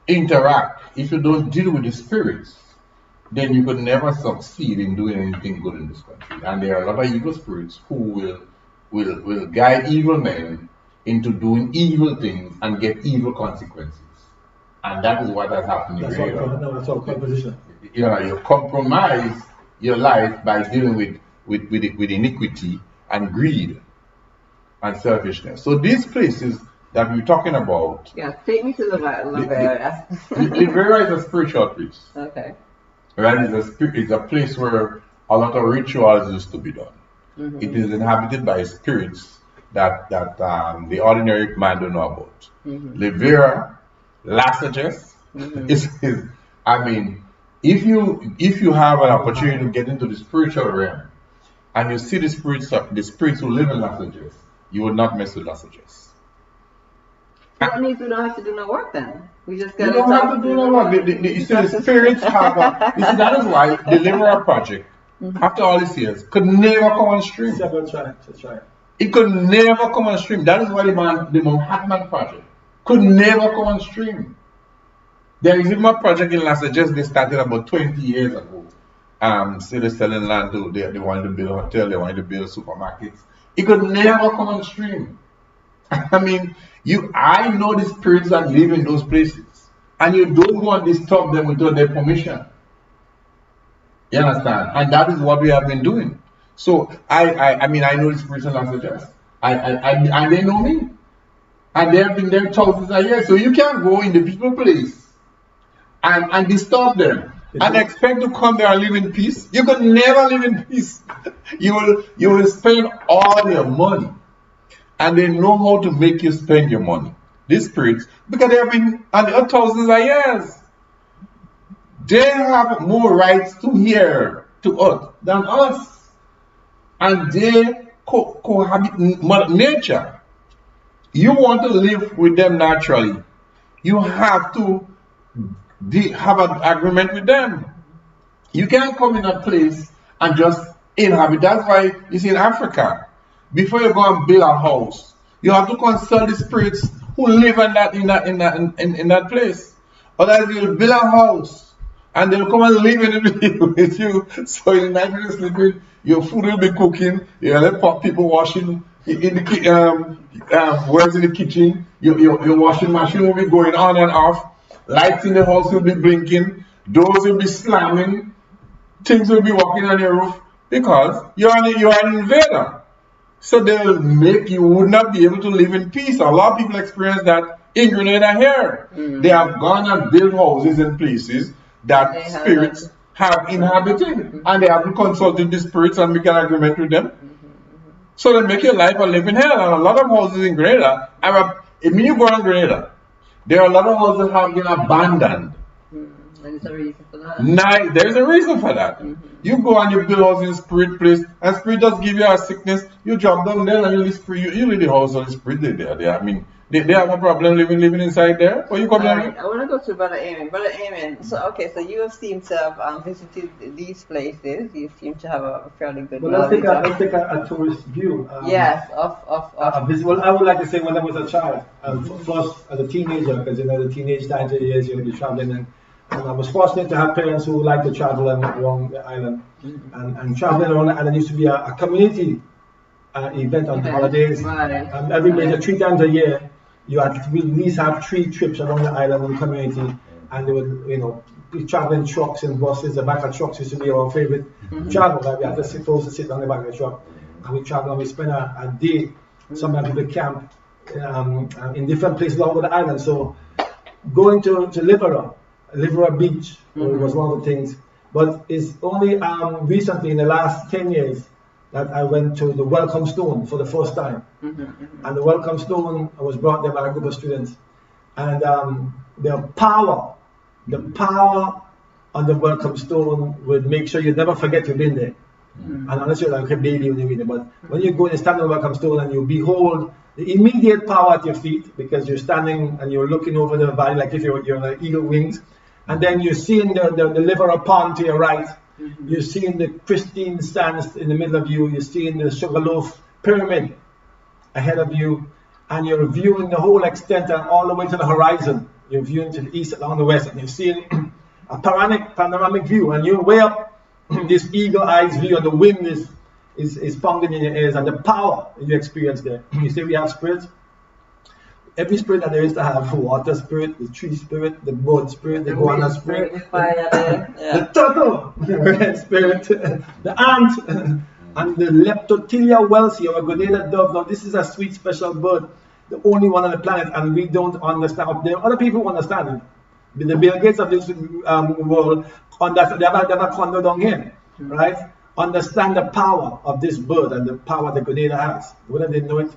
interact, if you don't deal with the spirits, then you could never succeed in doing anything good in this country. And there are a lot of evil spirits who will guide evil men into doing evil things and get evil consequences. And that is what has happened in Grenada. That's all composition. You know, you compromise your life by dealing with iniquity and greed and selfishness. So these places that we're talking about, Yeah, take me to La Vera. La Vera is a spiritual place. Okay. Right? It's a place where a lot of rituals used to be done. It is inhabited by spirits that the ordinary man don't know about. La Vera, Lasages, I mean, if you have an opportunity to get into the spiritual realm and you see the spirits who live in Lasages, you will not mess with Lasages. That means we don't have to do no work then. We just You gotta don't have to do no work. You see, the spirits have you see, that is why the Deliverer Project, after all these years, could never come on stream. Let's try it. It could never come on stream. That is why the Manhattan Project could never come on stream. There is even a project in Las Vegas they started about 20 years ago. So they're selling land to, they wanted to build a hotel, they wanted to build supermarkets. It could never come on stream. I mean, I know the spirits that live in those places, and you don't want to disturb them without their permission. You understand? And that is what we have been doing. So I mean, I know the spirits in Las Vegas. And they know me. And they have been there thousands of years. So you can't go in the people place and disturb them and expect to come there and live in peace. You could never live in peace. You will spend all your money. And they know how to make you spend your money. These spirits, because they have been on the earth thousands of years. They have more rights to here, to earth, than us. And they cohabit nature. You want to live with them naturally. You have to have an agreement with them. You can't come in a place and just inhabit. That's why you see in Africa, before you go and build a house, you have to consult the spirits who live in that place. Otherwise, you'll build a house and they'll come and live in it with you. So in the night when you're sleeping, your food will be cooking. You'll let people washing in the whereas in the kitchen, your washing machine will be going on and off, lights in the house will be blinking, doors will be slamming, things will be walking on your roof because you're an invader. So they'll make you would not be able to live in peace. A lot of people experience that in Grenada here. They have gone and built houses in places that spirits have inhabited, and they have consulted the spirits and make an agreement with them. So they make your life a living hell. And a lot of houses in Grenada, when you go to Grenada, there are a lot of houses that have been abandoned. There's a reason for that. There's a reason for that. You go and you build house in spirit place, and spirit just give you a sickness. You drop down there and you leave the house on the spirit there. I mean, they have a problem living inside there. Or you come down? I want to go to Brother Amen. Brother Amen. So so you seem to have visited these places. You seem to have a fairly good Well, knowledge. let's take a tourist view. Yes, of Well, I would like to say when I was a child, first as a teenager, because the teenage times of years you'll be traveling, and I was fortunate to have parents who like to travel around the island. And traveling around the island used to be a community event on holidays. Right. Every major 3 times a year, you had to at least have 3 trips around the island in the community, and they would, be traveling trucks and buses. The back of trucks used to be our favorite travel. Like we had to sit on the back of the truck, and we travel and we spend a day. Sometimes we would camp in different places all over the island. So going to Livera Beach was one of the things. But it's only recently, in the last 10 years, that I went to the Welcome Stone for the first time. And the Welcome Stone was brought there by a group of students. And the power on the Welcome Stone would make sure you never forget you've been there. And unless you're like a baby when you read it. But when you go and stand on the Welcome Stone and you behold the immediate power at your feet, because you're standing and you're looking over the valley like if you're on eagle wings. And then you're seeing the Livera Pond to your right. You're seeing the pristine sands in the middle of you. You're seeing the Sugarloaf Pyramid ahead of you. And you're viewing the whole extent and all the way to the horizon. You're viewing to the east, along the west. And you're seeing a panoramic view. And you're way up this eagle-eyed view. And the wind is pounding in your ears. And the power that you experience there. You say we have spirits. Every spirit that there is to have, water spirit, the tree spirit, the bird spirit, the guana spirit, the turtle spirit, the ant, and the Leptotilia welsii, or a Grenada dove. Now this is a sweet special bird, the only one on the planet, and we don't understand. There are other people who understand it. The Bill Gates of this world, they have a condo down here, right? Understand the power of this bird and the power that Grenada has. Whether they know it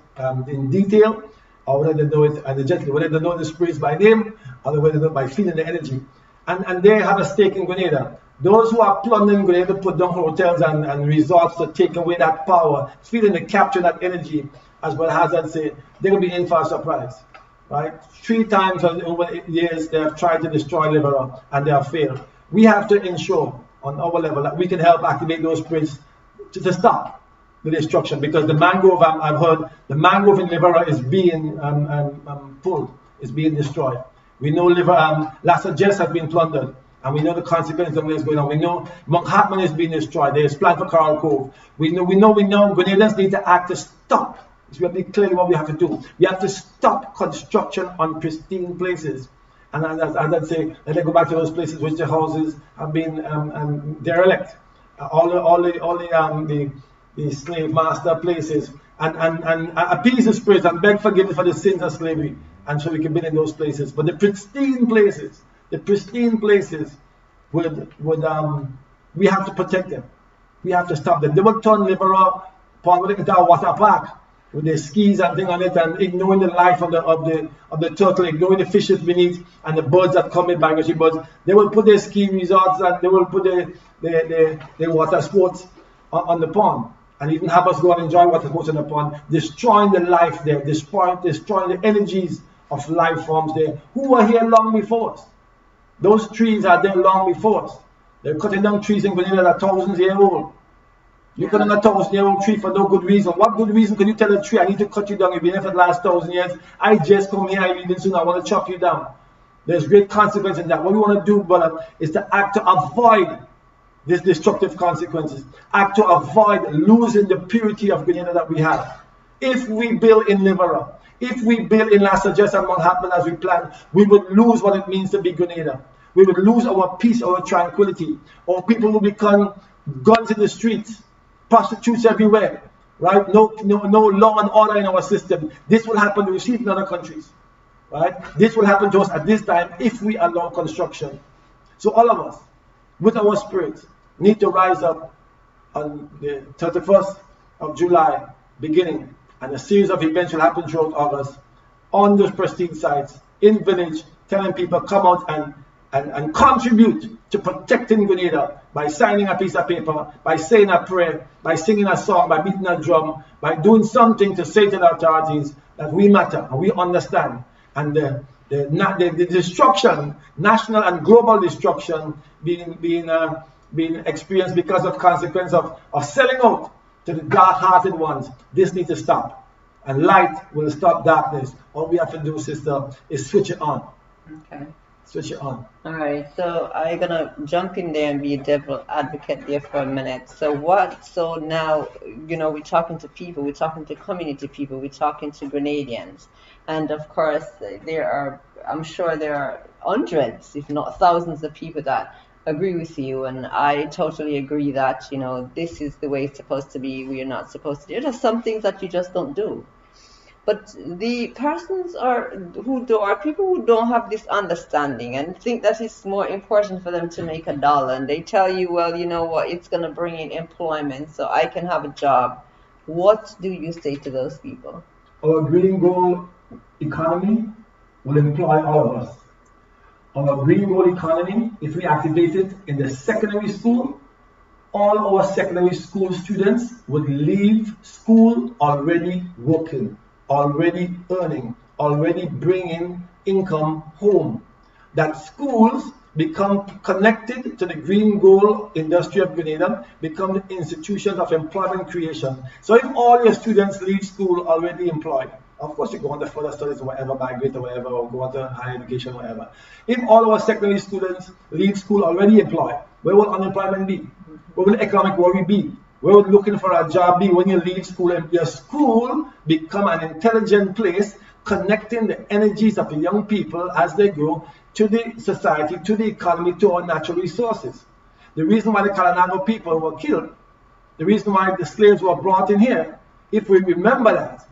in detail, or whether they know it energetically, whether they know the spirits by name, or whether they know it by feeling the energy. And they have a stake in Grenada. Those who are plundering Grenada put down hotels and resorts to take away that power, feeling to capture that energy, as well as I say, they're going to be in for a surprise. Right? 3 times over years they have tried to destroy Livera and they have failed. We have to ensure on our level that we can help activate those spirits to stop the destruction, because the mangrove, I've heard, the mangrove in Livera is being pulled, is being destroyed. We know Lassa Jess has been plundered, and we know the consequences of what's going on. We know Mount Hartman is being destroyed. There's plan for Coral Cove. We know. Grenadians need to act to stop. So we have to be clear what we have to do. We have to stop construction on pristine places. And as I'd say, let me go back to those places which the houses have been derelict. All the slave master places, and appease the spirits and beg forgiveness for the sins of slavery, and so we can be in those places. But the pristine places, we have to protect them. We have to stop them. They will turn Livera Pond into a water park with their skis and things on it, and ignoring the life of the turtle, ignoring the fishes beneath and the birds that come in, migratory birds. They will put their ski resorts and they will put their water sports on the pond. And even have us go and enjoy water sports on the pond, destroying the life there, destroying the energies of life forms there, who were here long before us. Those trees are there long before us. They're cutting down trees in Grenada that are thousands of years old. You cut down a 1,000-year-old tree for no good reason. What good reason can you tell a tree, I need to cut you down? You've been here for the last 1,000 years. I just come here, I'm leaving soon, I want to chop you down. There's great consequence in that. What we want to do, brother, is to act to avoid these destructive consequences. Act to avoid losing the purity of Grenada that we have. If we build in Liverpool, if we build in Las Vegas and Mount Hampton as we plan, we would lose what it means to be Grenada. We would lose our peace, our tranquility. Our people will become guns in the streets, prostitutes everywhere, right? No law and order in our system. This will happen, we see it in other countries, right? This will happen to us at this time if we allow construction. So all of us, with our spirit, need to rise up on the 31st of July, beginning, and a series of events will happen throughout August on those pristine sites, in village, telling people come out and contribute to protecting Grenada by signing a piece of paper, by saying a prayer, by singing a song, by beating a drum, by doing something to say to the authorities that we matter and we understand. And the destruction, national and global destruction being experienced because of consequence of selling out to the dark-hearted ones. This needs to stop. And light will stop darkness. All we have to do, sister, is switch it on. Okay. Switch it on. All right, so I'm gonna jump in there and be a devil advocate there for a minute. So now, we're talking to people, we're talking to community people, we're talking to Grenadians. And of course, I'm sure there are hundreds, if not thousands of people that agree with you. And I totally agree that, this is the way it's supposed to be. We are not supposed to do it. There's some things that you just don't do. But the persons are people who don't have this understanding and think that it's more important for them to make $1. And they tell you, well, you know what, it's going to bring in employment so I can have a job. What do you say to those people? Our green gold economy will employ all of us. Our green gold economy, if we activate it in the secondary school, all our secondary school students would leave school already working, already earning, already bringing income home. That schools become connected to the green gold industry of Grenada, become the institutions of employment creation. So if all your students leave school already employed, of course you go on to further studies or whatever, migrate or whatever, or go on to higher education or whatever. If all our secondary students leave school already employed, where will unemployment be? Where will economic worry be? Where would looking for a job be when you leave school and your school become an intelligent place connecting the energies of the young people as they grow to the society, to the economy, to our natural resources. The reason why the Kalanago people were killed, the reason why the slaves were brought in here, if we remember that,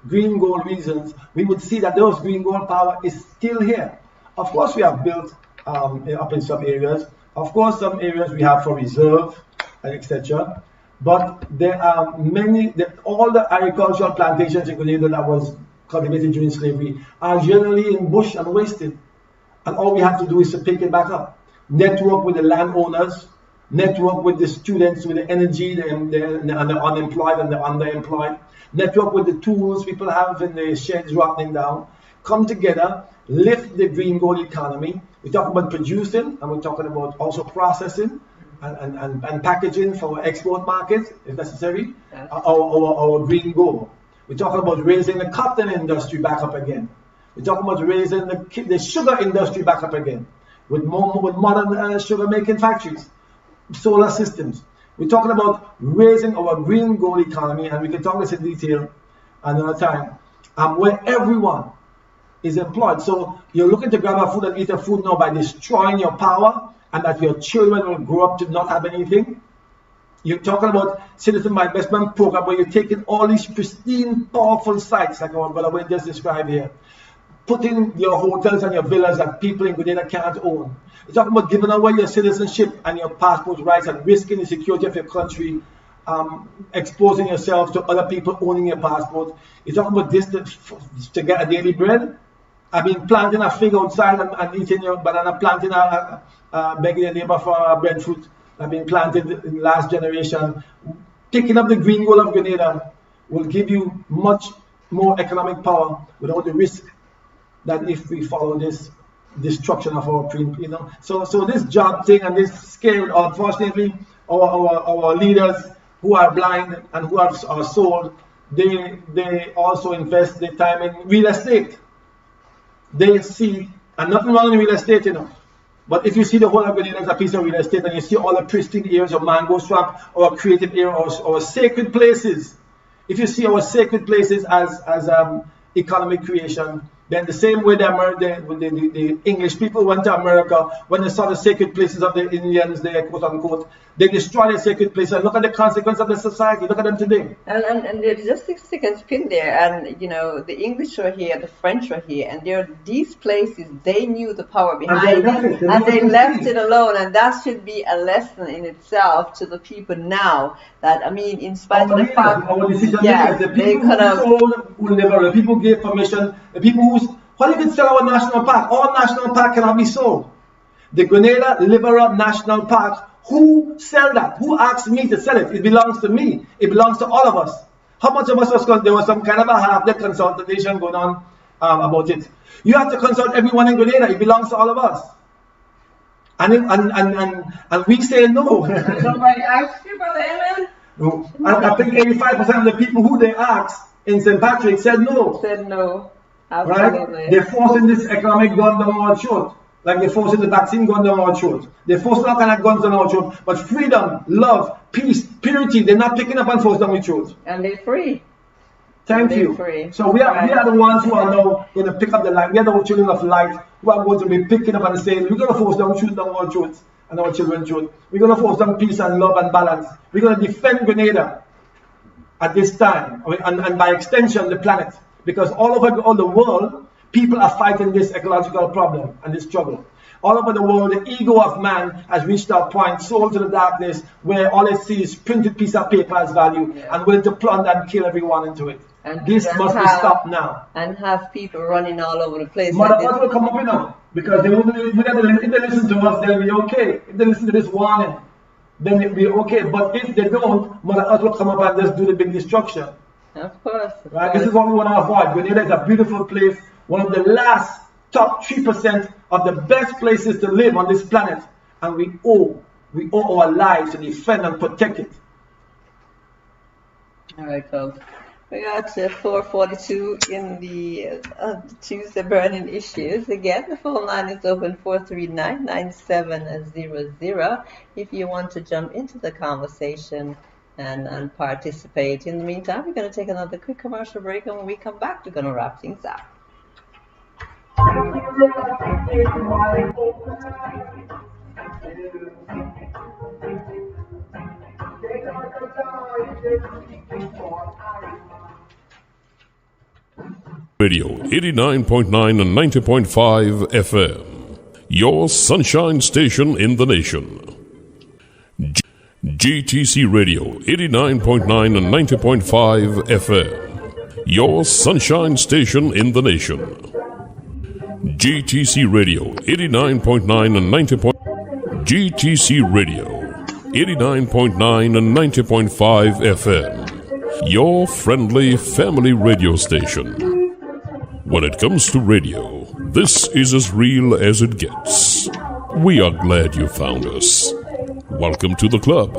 green gold reasons, we would see that those green gold power is still here. Of course we have built up in some areas. Of course some areas we have for reserve and etc. But there are many, all the agricultural plantations in Grenada that was cultivated during slavery are generally in bush and wasted. And all we have to do is to pick it back up. Network with the landowners, network with the students, with the energy, the unemployed and the underemployed, network with the tools people have in the sheds rotting down, come together, lift the green gold economy. We talk about producing and we're talking about also processing and packaging for export markets if necessary, yes. our green gold. We're talking about raising the cotton industry back up again. We're talking about raising the sugar industry back up again with modern sugar making factories, solar systems. We're talking about raising our green gold economy, and we can talk this in detail another time, where everyone is employed. So you're looking to grab a food and eat a food now by destroying your power, and that your children will grow up to not have anything. You're talking about citizen investment program where you're taking all these pristine, powerful sites, like our brother Wayne just described here, putting your hotels and your villas that people in Grenada can't own. You're talking about giving away your citizenship and your passport rights and risking the security of your country, exposing yourself to other people owning your passport. You're talking about this to get a daily bread. I've been planting a fig outside and eating your banana, planting begging your neighbor for breadfruit. I've been planted in the last generation. Picking up the green gold of Grenada will give you much more economic power without the risk that if we follow this destruction of our So this job thing and this scale, unfortunately, our leaders who are blind and who are sold, they also invest their time in real estate. They see, and nothing wrong in real estate, but if you see the whole of Grenada as a piece of real estate and you see all the pristine areas of mango swamp or creative area or sacred places, If you see our sacred places as economic creation, then the same way the English people went to America, when they saw the sacred places of the Indians there, quote unquote, they destroyed the sacred places. And look at the consequence of the society. Look at them today. And just to stick and spin there, and you know, the English were here, the French were here, and these places, they knew the power behind it, and they left it alone, and that should be a lesson in itself to the people now. That, I mean, in spite of the fact, the people the people gave permission, the people who's, what you can sell our national park? Our national park cannot be sold. The Grenada Liberal National Park, who sell that? Who asked me to sell it? It belongs to me. It belongs to all of us. How much of us there was some kind of a half-day consultation going on about it? You have to consult everyone in Grenada. It belongs to all of us. And we say no. Somebody asked you, Brother Emmett? No. And I think 85% of the people who they asked in St. Patrick said no. Said no. Absolutely. Right? They're forcing this economic gun down our throat. Like they're forcing the vaccine gun down our throat. They're forcing all kind of guns down our throat. But freedom, love, peace, purity, they're not picking up and forcing down our throat. And they're free. Thank you. Free. So we are the ones who are now going to pick up the light. We are the children of light who are going to be picking up and saying, we're going to force down truth down our throats and our children's throat. We're going to force down peace and love and balance. We're going to defend Grenada at this time, and by extension the planet, because all over all the world people are fighting this ecological problem and this struggle. All over the world, the ego of man has reached a point, sold to the darkness, where all it sees is printed piece of paper as value, and willing to plunder and kill everyone into it. And this must be stopped now. And have people running all over the place. Mother Earth will come up with them, because they won't, if they listen to us, they'll be okay. If they listen to this warning, then it'll be okay. But if they don't, Mother Earth will come up and just do the big destruction. Of course. Right? This is what we want to avoid. Grenada is a beautiful place, one of the last top 3% of the best places to live on this planet, and we owe our lives to defend and protect it. All right, folks. We got 4:42 in the Tuesday burning issues. Again, the phone line is open 439-9700 if you want to jump into the conversation and participate. In the meantime, we're going to take another quick commercial break, and when we come back, we're going to wrap things up. Radio 89.9 and 90.5 FM. Your sunshine station in the nation. GTC Radio 89.9 and 90.5 FM. Your sunshine station in the nation. GTC Radio 89.9 and 90. GTC Radio 89.9 and 90.5 FM. Your friendly family radio station. When it comes to radio, this is as real as it gets. We are glad you found us. Welcome to the club.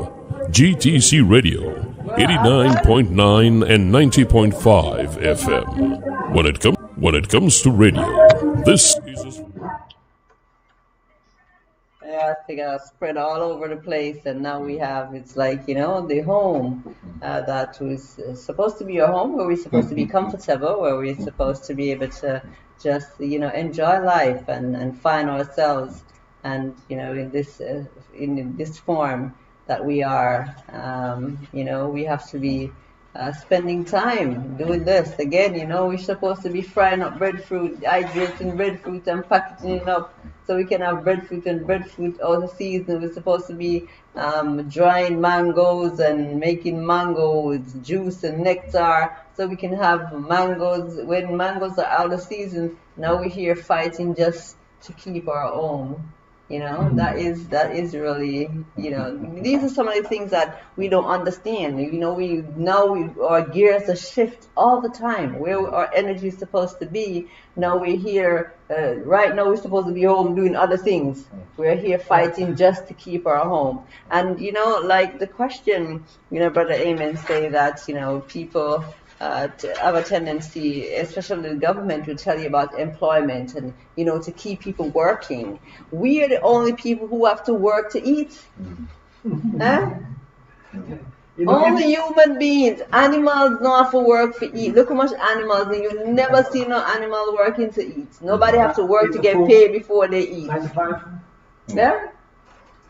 GTC Radio 89.9 and 90.5 FM. When it comes to radio, this is as They got spread all over the place, and now we have, it's like, the home that was supposed to be a home where we're supposed to be comfortable, where we're supposed to be able to just, enjoy life and find ourselves, and, in this form that we are, we have to be spending time doing this. Again, we're supposed to be frying up breadfruit, hydrating breadfruit and packaging it up so we can have breadfruit all the season. We're supposed to be drying mangoes and making mango juice and nectar so we can have mangoes when mangoes are out of season. Now we're here fighting just to keep our own. That is really, these are some of the things that we don't understand. Our gears are shift all the time. Where our energy is supposed to be, now we're here, right now we're supposed to be home doing other things. We're here fighting just to keep our home. And, like the question, Brother Amen say that, people to have a tendency, especially the government, will tell you about employment and, to keep people working. We are the only people who have to work to eat. Huh? You know, Only human beings. Animals don't have to work for eat. Look how much animals, and you never see no animal working to eat. Nobody have to work to get paid before they eat. 95. Yeah?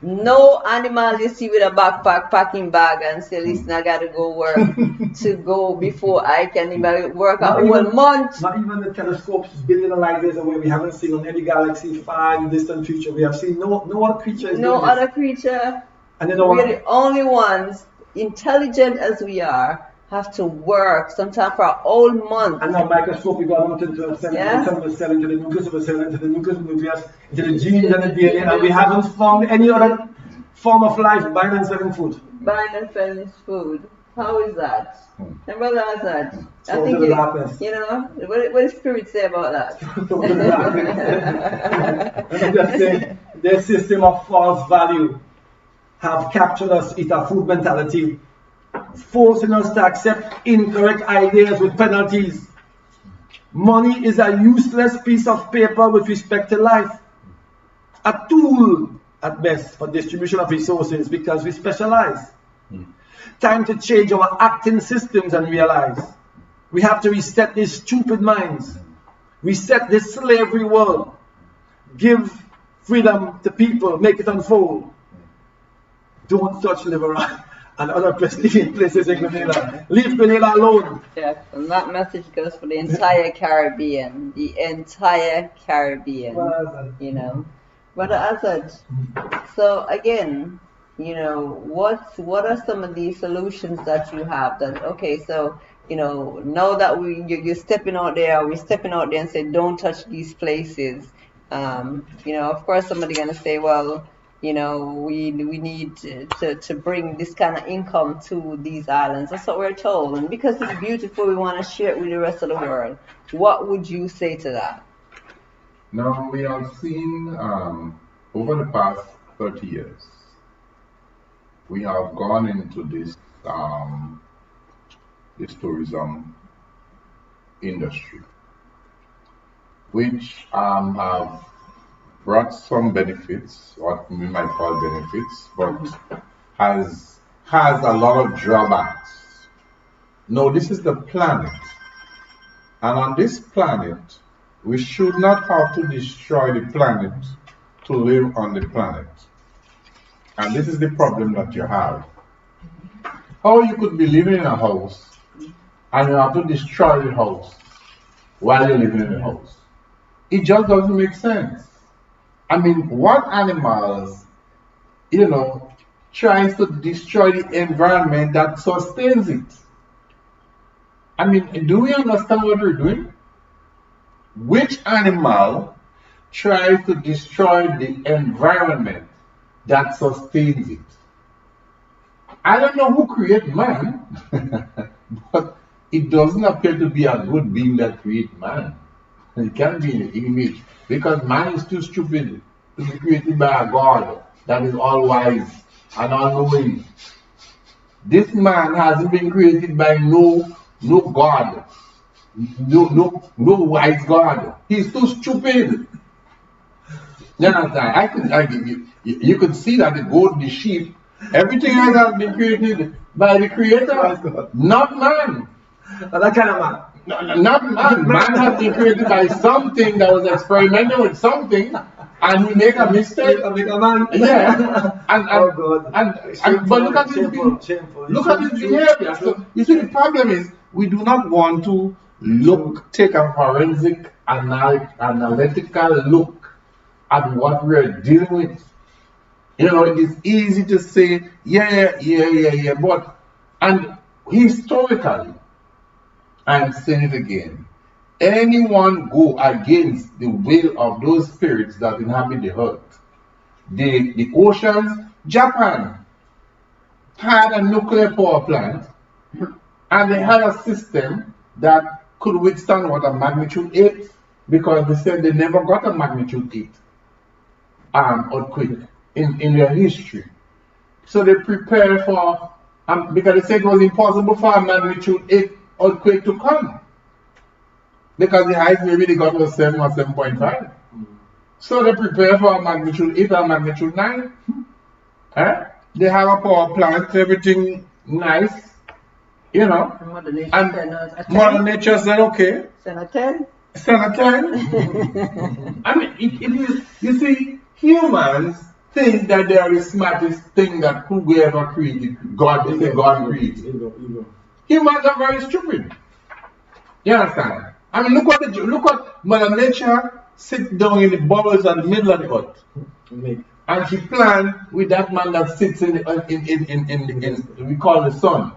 No animal you see with a backpack, packing bag, and say, listen, I gotta go work to go before I can even work a whole month. Not even the telescopes billion of light years away. We haven't seen on any galaxy far in distant future. We have seen no other creature. Is No doing other this. creature. And you know We're what? the only ones, intelligent as we are, have to work sometimes for a whole month. And now microscopic got into the cell, Yeah. into the cell, into the nucleus of the cell, into the nucleus of the nucleus, into the genes and the DNA, and we haven't found any other form of life buying and selling food. Buying and selling food. How is that? And brother Azad, I So think to the darkness. you know, what does Spirit say about that? Let me just say, their system of false value have captured us in a food mentality, forcing us to accept incorrect ideas with penalties. Money is a useless piece of paper with respect to life, a tool at best for distribution of resources because we specialize. Time to change our acting systems and realize we have to reset these stupid minds, reset this slavery world, give freedom to people, make it unfold. Don't touch Liverpool and other living places in Grenada. Leave Grenada alone. Yeah, and that message goes for the entire Caribbean. The entire Caribbean. You know. Brother Azad, so again, you know, what are some of these solutions that you have that, okay, so, you know, now that you're stepping out there, we're stepping out there and say, don't touch these places. You know, of course, somebody gonna say, well, you know, we need to bring this kind of income to these islands. That's what we're told. And because it's beautiful, we want to share it with the rest of the world. What would you say to that? Now, we have seen over the past 30 years, we have gone into this tourism industry, which have brought some benefits, what we might call benefits, but has a lot of drawbacks. No, this is the planet. And on this planet, we should not have to destroy the planet to live on the planet. And this is the problem that you have. How you could be living in a house and you have to destroy the house while you're living in the house? It just doesn't make sense. I mean, what animals, you know, tries to destroy the environment that sustains it? I mean, do we understand what we're doing? Which animal tries to destroy the environment that sustains it? I don't know who created man, but it doesn't appear to be a good being that created man. It can't be in the image, because man is too stupid to be created by a God that is all wise and all knowing. This man hasn't been created by no God. No wise God. He's too stupid. You understand? You could see that the goat, the sheep, everything else has been created by the Creator, not man. That kind of man. Not man. Man has been created by something that was experimenting with something, and he make a mistake. Yeah. Oh God. But look at his behavior. So you see, the problem is we do not want to take a forensic, analytical look at what we are dealing with. You know, it is easy to say, yeah, but, and historically, I'm saying it again, anyone go against the will of those spirits that inhabit the earth, the oceans. Japan had a nuclear power plant, and they had a system that could withstand what, a magnitude 8, because they said they never got a magnitude 8 earthquake in their history. So they prepared for, because they said it was impossible for a magnitude 8 earthquake to come, because the highest maybe they got was 7 or 7.5. So they prepare for a magnitude 8 or magnitude 9. They have a power plant, everything nice, you know. And Mother Nature And said, no, it's a 10. Mother Nature said, okay, Send a 10. send a 10. I mean, it is, you see, humans think that they are the smartest thing that whoever created. God, they say God created. Ego. Humans are very stupid. You understand? I mean, look what Mother Nature sit down in the bubbles in the middle of the earth. And she planned with that man that sits in we call the sun.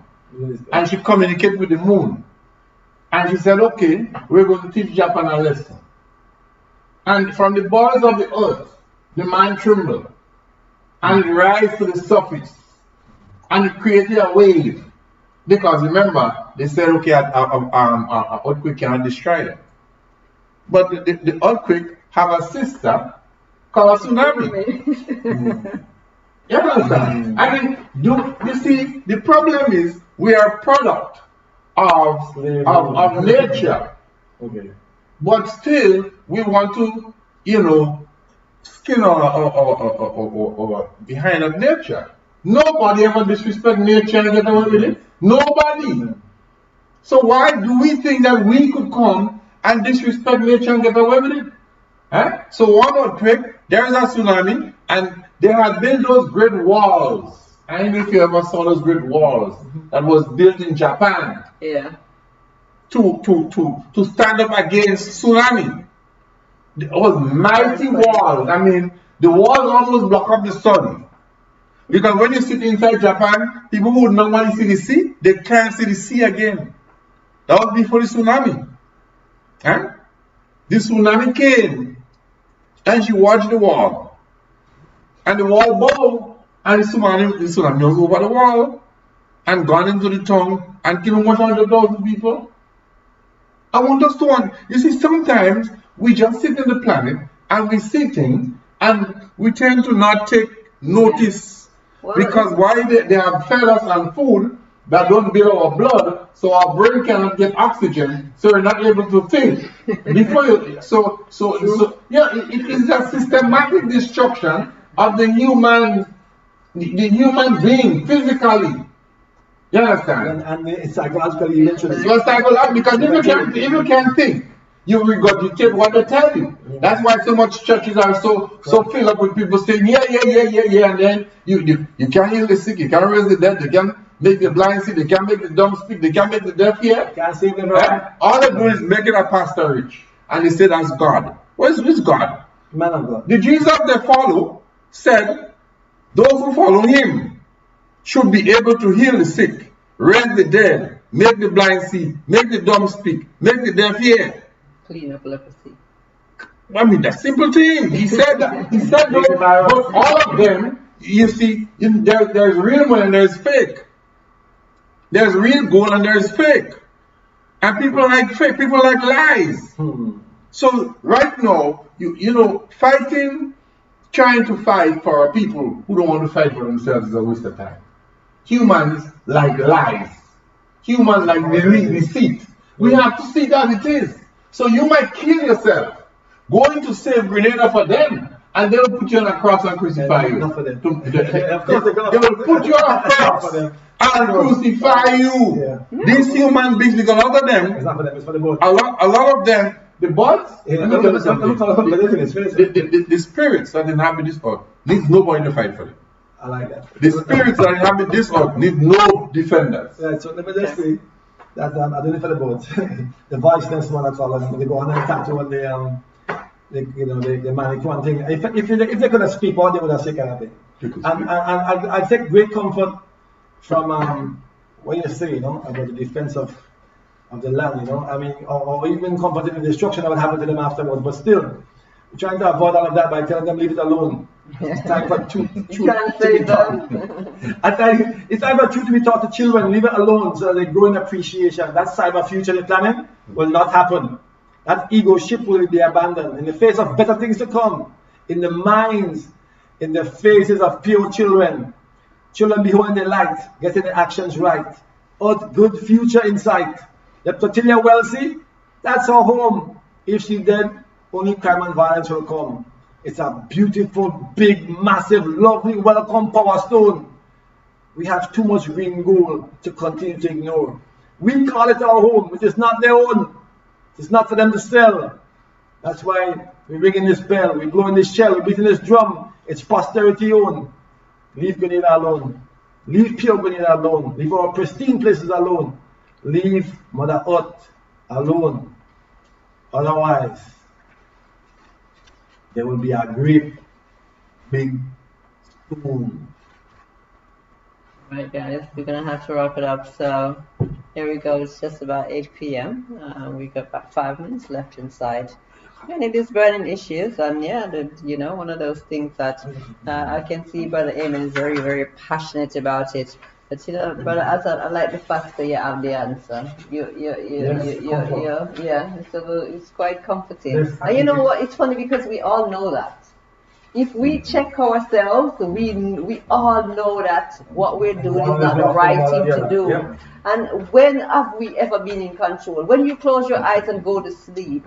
And she communicates with the moon. And she said, okay, we're going to teach Japan a lesson. And from the borders of the earth, the man trembled and it rise to the surface. And it created a wave. Because remember, they said, okay, an earthquake cannot destroy them. But the earthquake have a sister called a tsunami. You understand? I mean, you see, the problem is we are a product of nature. Okay. But still, we want to, you know, skin our behind of nature. Nobody ever disrespect nature and get away with it. Nobody. So why do we think that we could come and disrespect nature and get away with it? Huh? So one earthquake, there is a tsunami, and they had built those great walls. I don't know if you ever saw those great walls that was built in Japan. Yeah. To stand up against tsunami. It was mighty walls. I mean, the walls almost block up the sun. Because when you sit inside Japan, people who would normally see the sea, they can't see the sea again. That was before the tsunami. Huh? The tsunami came, and she watched the wall. And the wall bowed, and the tsunami was over the wall, and gone into the town, and killed 100,000 people. I want us to you see, sometimes we just sit in the planet, and we see things, and we tend to not take notice. Because why they have fed us on food that don't build our blood, so our brain cannot get oxygen, so we're not able to think. Yeah, it is a systematic destruction of the human being physically. You understand? And it's psychologically, literally. It's psychological, because if you can't think, you regurgitate what they tell you. That's why so much churches are so filled up with people saying, yeah, and then you can't heal the sick, you can't raise the dead, you can't make the blind see, they can't make the dumb speak, they can't make the deaf hear. Can't save them, right? All they do is making a pastor rich. And they say that's God. What is God? Man of God. The Jesus they follow said, those who follow him should be able to heal the sick, raise the dead, make the blind see, make the dumb speak, make the deaf hear. Clean up leprosy. I mean, that's simple to him. He said that. He said those, but all of them, you see, there's real money and there's fake. There's real gold and there's fake. And people like fake, people like lies. So right now, you know, trying to fight for people who don't want to fight for themselves is a waste of time. Humans like lies. Humans like deceit. We have to see that it is. So you might kill yourself going to save Grenada for them, and they'll put you on a cross and crucify you. Not for them. They will put you on a cross and crucify you. Yeah. These human beings, because a lot of them, It's not for them, it's for the boat. a lot of them, the bots, the spirits that inhabit this earth needs nobody to fight for them. I like that. The spirits that inhabit this earth need no defenders. Right, so let me just say that I don't know for the boat. The voiceless one, that's all. They go on and tattoo on the mannequin thing. If they could have speak, all they would have said kind of thing. And I take great comfort from what you say, you know, about the defense of the land, you know. I mean, or even comfort in the destruction that would happen to them afterwards. But still, we're trying to avoid all of that by telling them leave it alone. It's time for truth to be taught. It's time for truth to be taught to children. Leave it alone so that they grow in appreciation. That cyber future they're planning will not happen. That ego ship will be abandoned in the face of better things to come. In the minds, in the faces of pure children. Children beholding the light, getting the actions right. Earth, good future in sight. The Totilia wealthy, that's our home. If she's dead, only crime and violence will come. It's a beautiful, big, massive, lovely, welcome power stone. we have too much green gold to continue to ignore. We call it our home, but it's not their own. It's not for them to sell. That's why we're ringing this bell, we're blowing this shell, we're beating this drum. It's posterity own. Leave Grenada alone. Leave pure Grenada alone. Leave our pristine places alone. Leave Mother Earth alone. Otherwise, there will be a great big boom. Right, guys, we're gonna have to wrap it up. So here we go. It's just about 8 p.m. We got about 5 minutes left inside. And it is burning issues, and yeah, one of those things that I can see Brother Eamon is very, very passionate about it. But Brother Azad, I like the fact that you have the answer. So it's quite comforting. And you know what? It's funny because we all know that. If we check ourselves, we all know that what we're doing is not the right thing to do. Yeah. And when have we ever been in control? When you close your eyes and go to sleep,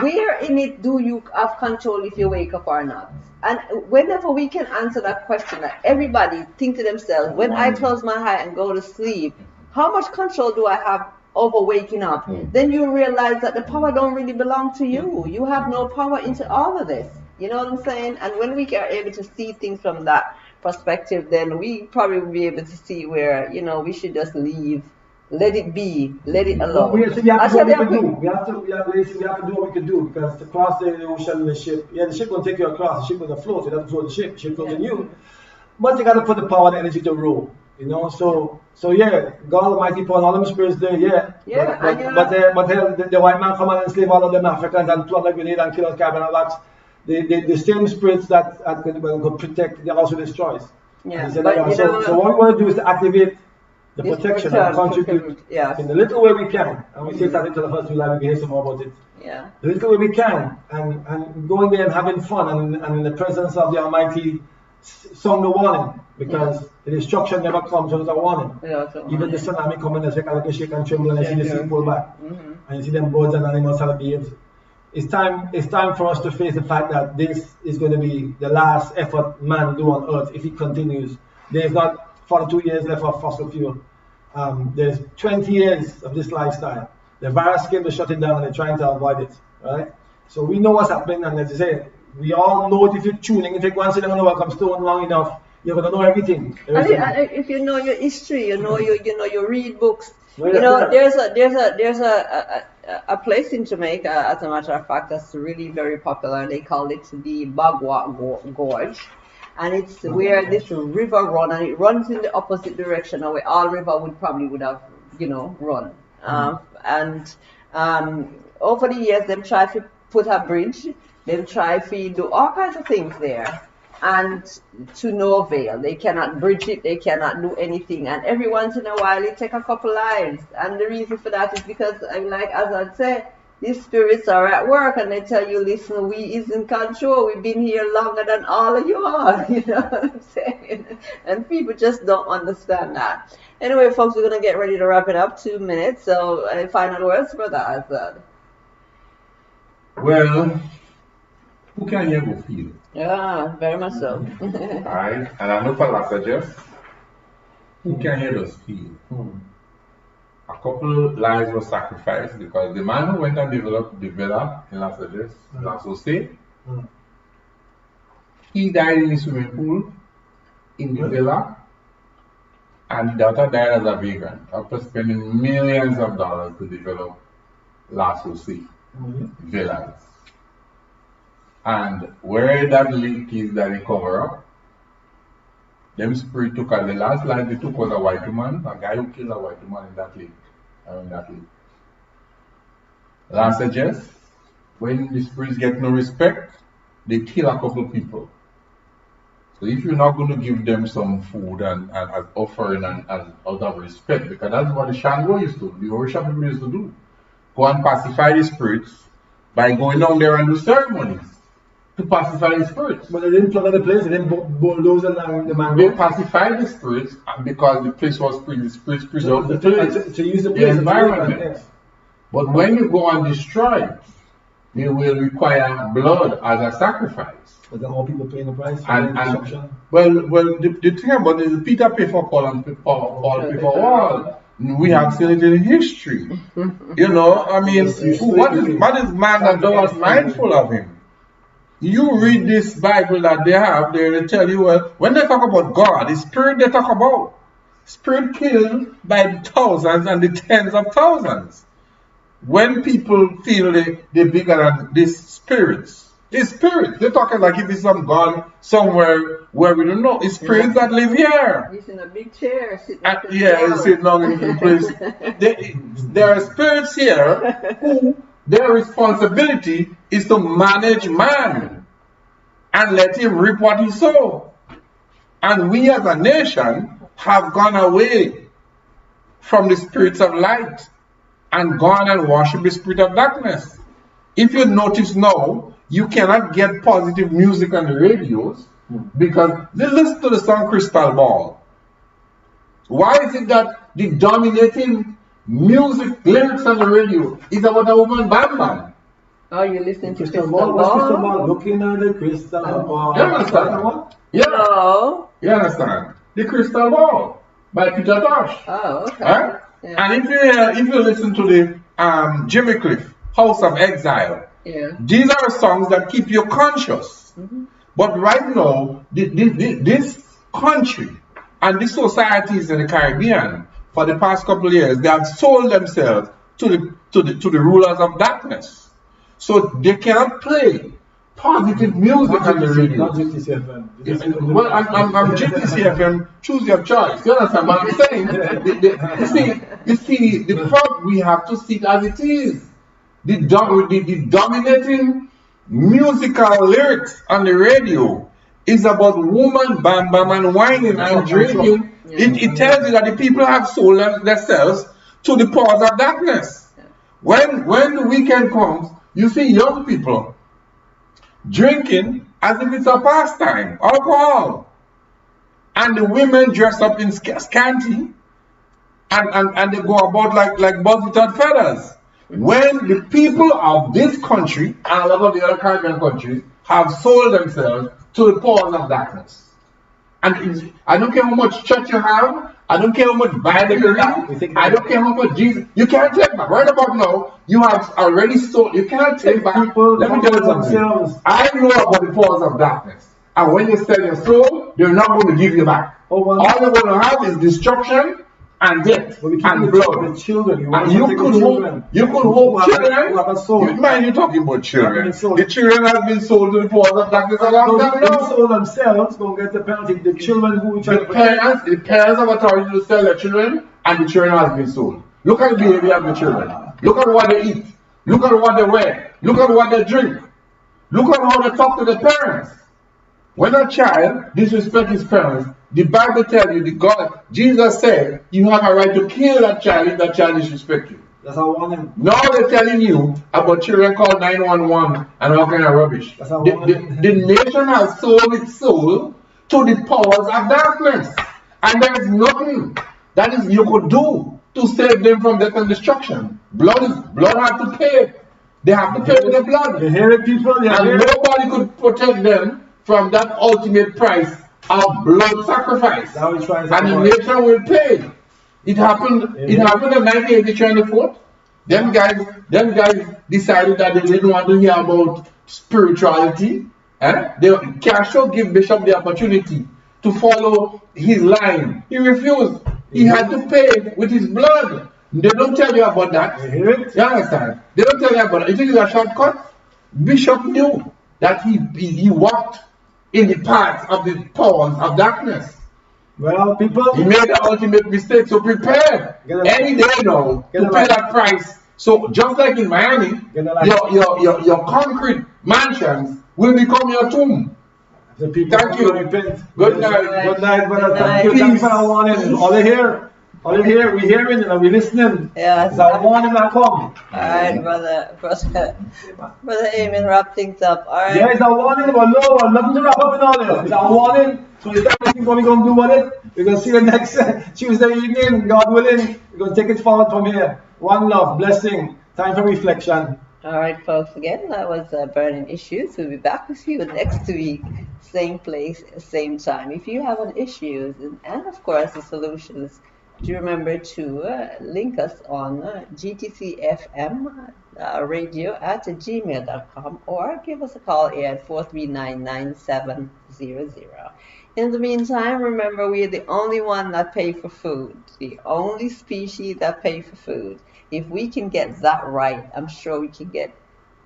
where in it do you have control if you wake up or not? And whenever we can answer that question, like everybody think to themselves, when I close my eye and go to sleep, how much control do I have over waking up? Then you realize that the power don't really belong to you. You have no power into all of this. You know what I'm saying? And when we are able to see things from that perspective, then we probably will be able to see where, we should just leave, let it be, let it alone. We have to do what we can do. We have to do what we can do, because to cross the ocean in the ship, the ship will take you across, the ship will float, you have to float the ship floats in you. But you got to put the power and energy to row, So yeah, God Almighty put all them spirits there, But the white man come and enslave all of them Africans and plot like Grenada and kill us carbon and wax. The same spirits that could protect, they also destroys. Yeah. So what we want to do is to activate the protection and contribute in the little way we can. And we say that into the first July, we can hear some more about it. Yeah. The little way we can, and going there and having fun and in the presence of the Almighty, sound the warning, because the destruction never comes without a warning. Even the tsunami coming and shake and tremble, and you see the sea pull back, and you see them birds and animals how it behaves. It's time for us to face the fact that this is going to be the last effort man do on earth if it continues. There's not 42 years left of fossil fuel. There's 20 years of this lifestyle. The virus came to shut it down and they're trying to avoid it, right? So we know what's happening, and as I say, we all know it if you're tuning. If you go and sit down on Welcome Stone long enough, you're going to know everything. And if you know your history, you read books. There's a place in Jamaica, as a matter of fact, that's really very popular. They call it the Bagua Gorge, and it's where this river runs, and it runs in the opposite direction of where all river would have, run. Over the years, them try to put a bridge, them try to do all kinds of things there. And to no avail. They cannot bridge it, they cannot do anything. And every once in a while, it take a couple lives. And the reason for that is because, as I said, these spirits are at work and they tell you, listen, we is in control. We've been here longer than all of you are. You know what I'm saying? And people just don't understand that. Anyway, folks, we're going to get ready to wrap it up. 2 minutes. So, final words, Brother Azad. Well, who can you go feel? Yeah, very much so. Alright, and I know for Lasages, who can hear us feel? A couple lives were sacrificed because the man who went and developed the villa in Lasages, Lasso State, he died in the swimming pool in the villa, and the daughter died as a vagrant after spending millions of dollars to develop Lasso State villas. And where that lake is that they cover up, them spirit took the last life they took was a white woman, a guy who killed a white woman in that lake. Last suggest, when the spirits get no respect, they kill a couple people. So if you're not going to give them some food and as offering and as out of respect, because that's what the Shango used to do, the Orisha people used to do. Go and pacify the spirits by going down there and do ceremonies. To pacify the spirits. But they didn't plug the place, they didn't bulldoze the mango. They pacified the spirits because the place was the spirits preserved to use the place, environment. Yes. But when you go and destroy it, they will require blood as a sacrifice. But then all people paying the price for And, the and destruction. the thing about it is Peter paid for Paul and Paul paid for all. We have seen it in history. You know, I mean, what is man that thou art mindful of him? You read this Bible that they have, they tell you, well, when they talk about God, the spirit they talk about. Spirit killed by the thousands and the tens of thousands. When people feel they're bigger than these spirits. These spirits, they're talking like if it's some God somewhere where we don't know. It's spirits that live here. He's in a big chair sitting He's sitting down in the place. There are spirits here who their responsibility is to manage man and let him reap what he sow. And we as a nation have gone away from the spirits of light and gone and worship the spirit of darkness. If you notice now, you cannot get positive music on the radios because they listen to the song Crystal Ball. Why is it that the dominating music lyrics on the radio is about a woman Bam Bam? Oh, you're listening to Crystal Ball? Ball? Crystal Ball? Looking at the crystal ball. You understand? Yeah. No. You understand? The Crystal Ball by Peter Tosh. Oh, okay. Right? Yeah. And if you listen to the Jimmy Cliff, House of Exile, these are songs that keep you conscious. But right now, this country and the societies in the Caribbean, for the past couple of years, they have sold themselves to the rulers of darkness. So they cannot play positive music on the radio. Not GTCFM. Well, I'm GTCFM, choose your choice. You understand what I'm saying? You see, the problem, we have to see it as it is. The dominating musical lyrics on the radio is about woman bam bam and whining and drinking. It tells you that the people have sold themselves to the powers of darkness. When the weekend comes, you see young people drinking as if it's a pastime, alcohol. And the women dress up in scanty and they go about like birds without feathers. When the people of this country and a lot of the other Caribbean countries have sold themselves to the powers of darkness. And I don't care how much church you have, I don't care how much Bible you read, I don't care how much Jesus, you can't take back. Right about now, you have already sold, you cannot take back. Let me tell you something. I know about the powers of darkness. And when you sell your soul, they're not going to give you back. All they're going to have is destruction and death and blood. Children. And you could hope children. Man, you're talking about children. The children have been sold to the powers of darkness a long time now. Sold themselves, don't get the penalty. The children who the parents have authority to sell their children, and the children have been sold. Look at the behavior of the children. Look at what they eat. Look at what they wear. Look at what they drink. Look at how they talk to their parents. When a child disrespects his parents, the Bible tells you, Jesus said, you have a right to kill that child if that child disrespects you. That's how I want him. Now they're telling you about children called 911 and all kind of rubbish. The nation has sold its soul to the powers of darkness. And there is nothing that you could do to save them from death and destruction. Blood have to pay. They have to pay with their blood. You hear it, people? And nobody could protect them from that ultimate price of blood sacrifice. And the nation will pay. It happened in 1983 on the 4th. Them guys decided that they didn't want to hear about spirituality. Castro gave Bishop the opportunity to follow his line. He refused. He had to pay with his blood. They don't tell you about that. You understand? They don't tell you about it. You think it's a shortcut? Bishop knew that he walked in the path of the powers of darkness. Well, people, he made the ultimate mistake. So prepare any day now to pay that price. So just like in Miami, your concrete mansions will become your tomb. Thank you. Good night. Good night, brother. Thank you. Thanks for warning. All you hear, we hearing and we listening. Yeah. It's a warning that come. All right, brother Eamon, wrap things up. All right. Yeah, it's a warning, but no, nothing to wrap up in all this. It's a warning. So it's everything what we're going to do with it. We're going to see you next Tuesday evening, God willing. We're going to take it forward from here. One love, blessing, time for reflection. All right, folks, again, that was Burning Issues. We'll be back with you next week, same place, same time. If you have an issues and of course, the solutions, do remember to link us on GTCFM radio at gmail.com or give us a call here at 439-9700. In the meantime, remember, we are the only one that pay for food, the only species that pay for food. If we can get that right, I'm sure we can get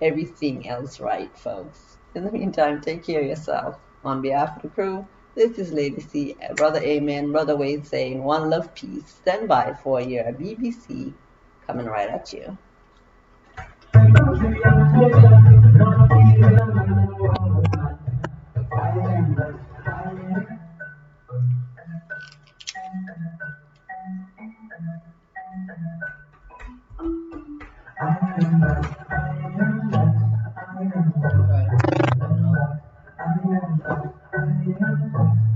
everything else right, folks. In the meantime, take care of yourself. On behalf of the crew, this is Lady C, Brother Amen, Brother Wade saying one love, peace. Stand by for your BBC coming right at you.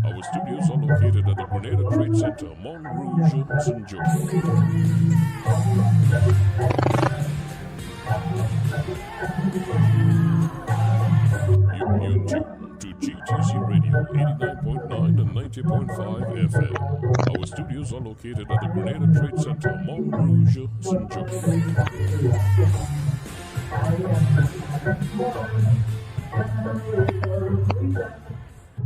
Our studios are located at the Grenada Trade Center, Mont Rouge, St. Joe. You're tuned to GTC Radio 89.9 and 90.5 FM. Our studios are located at the Grenada Trade Center, Mont Rouge, St. Joe.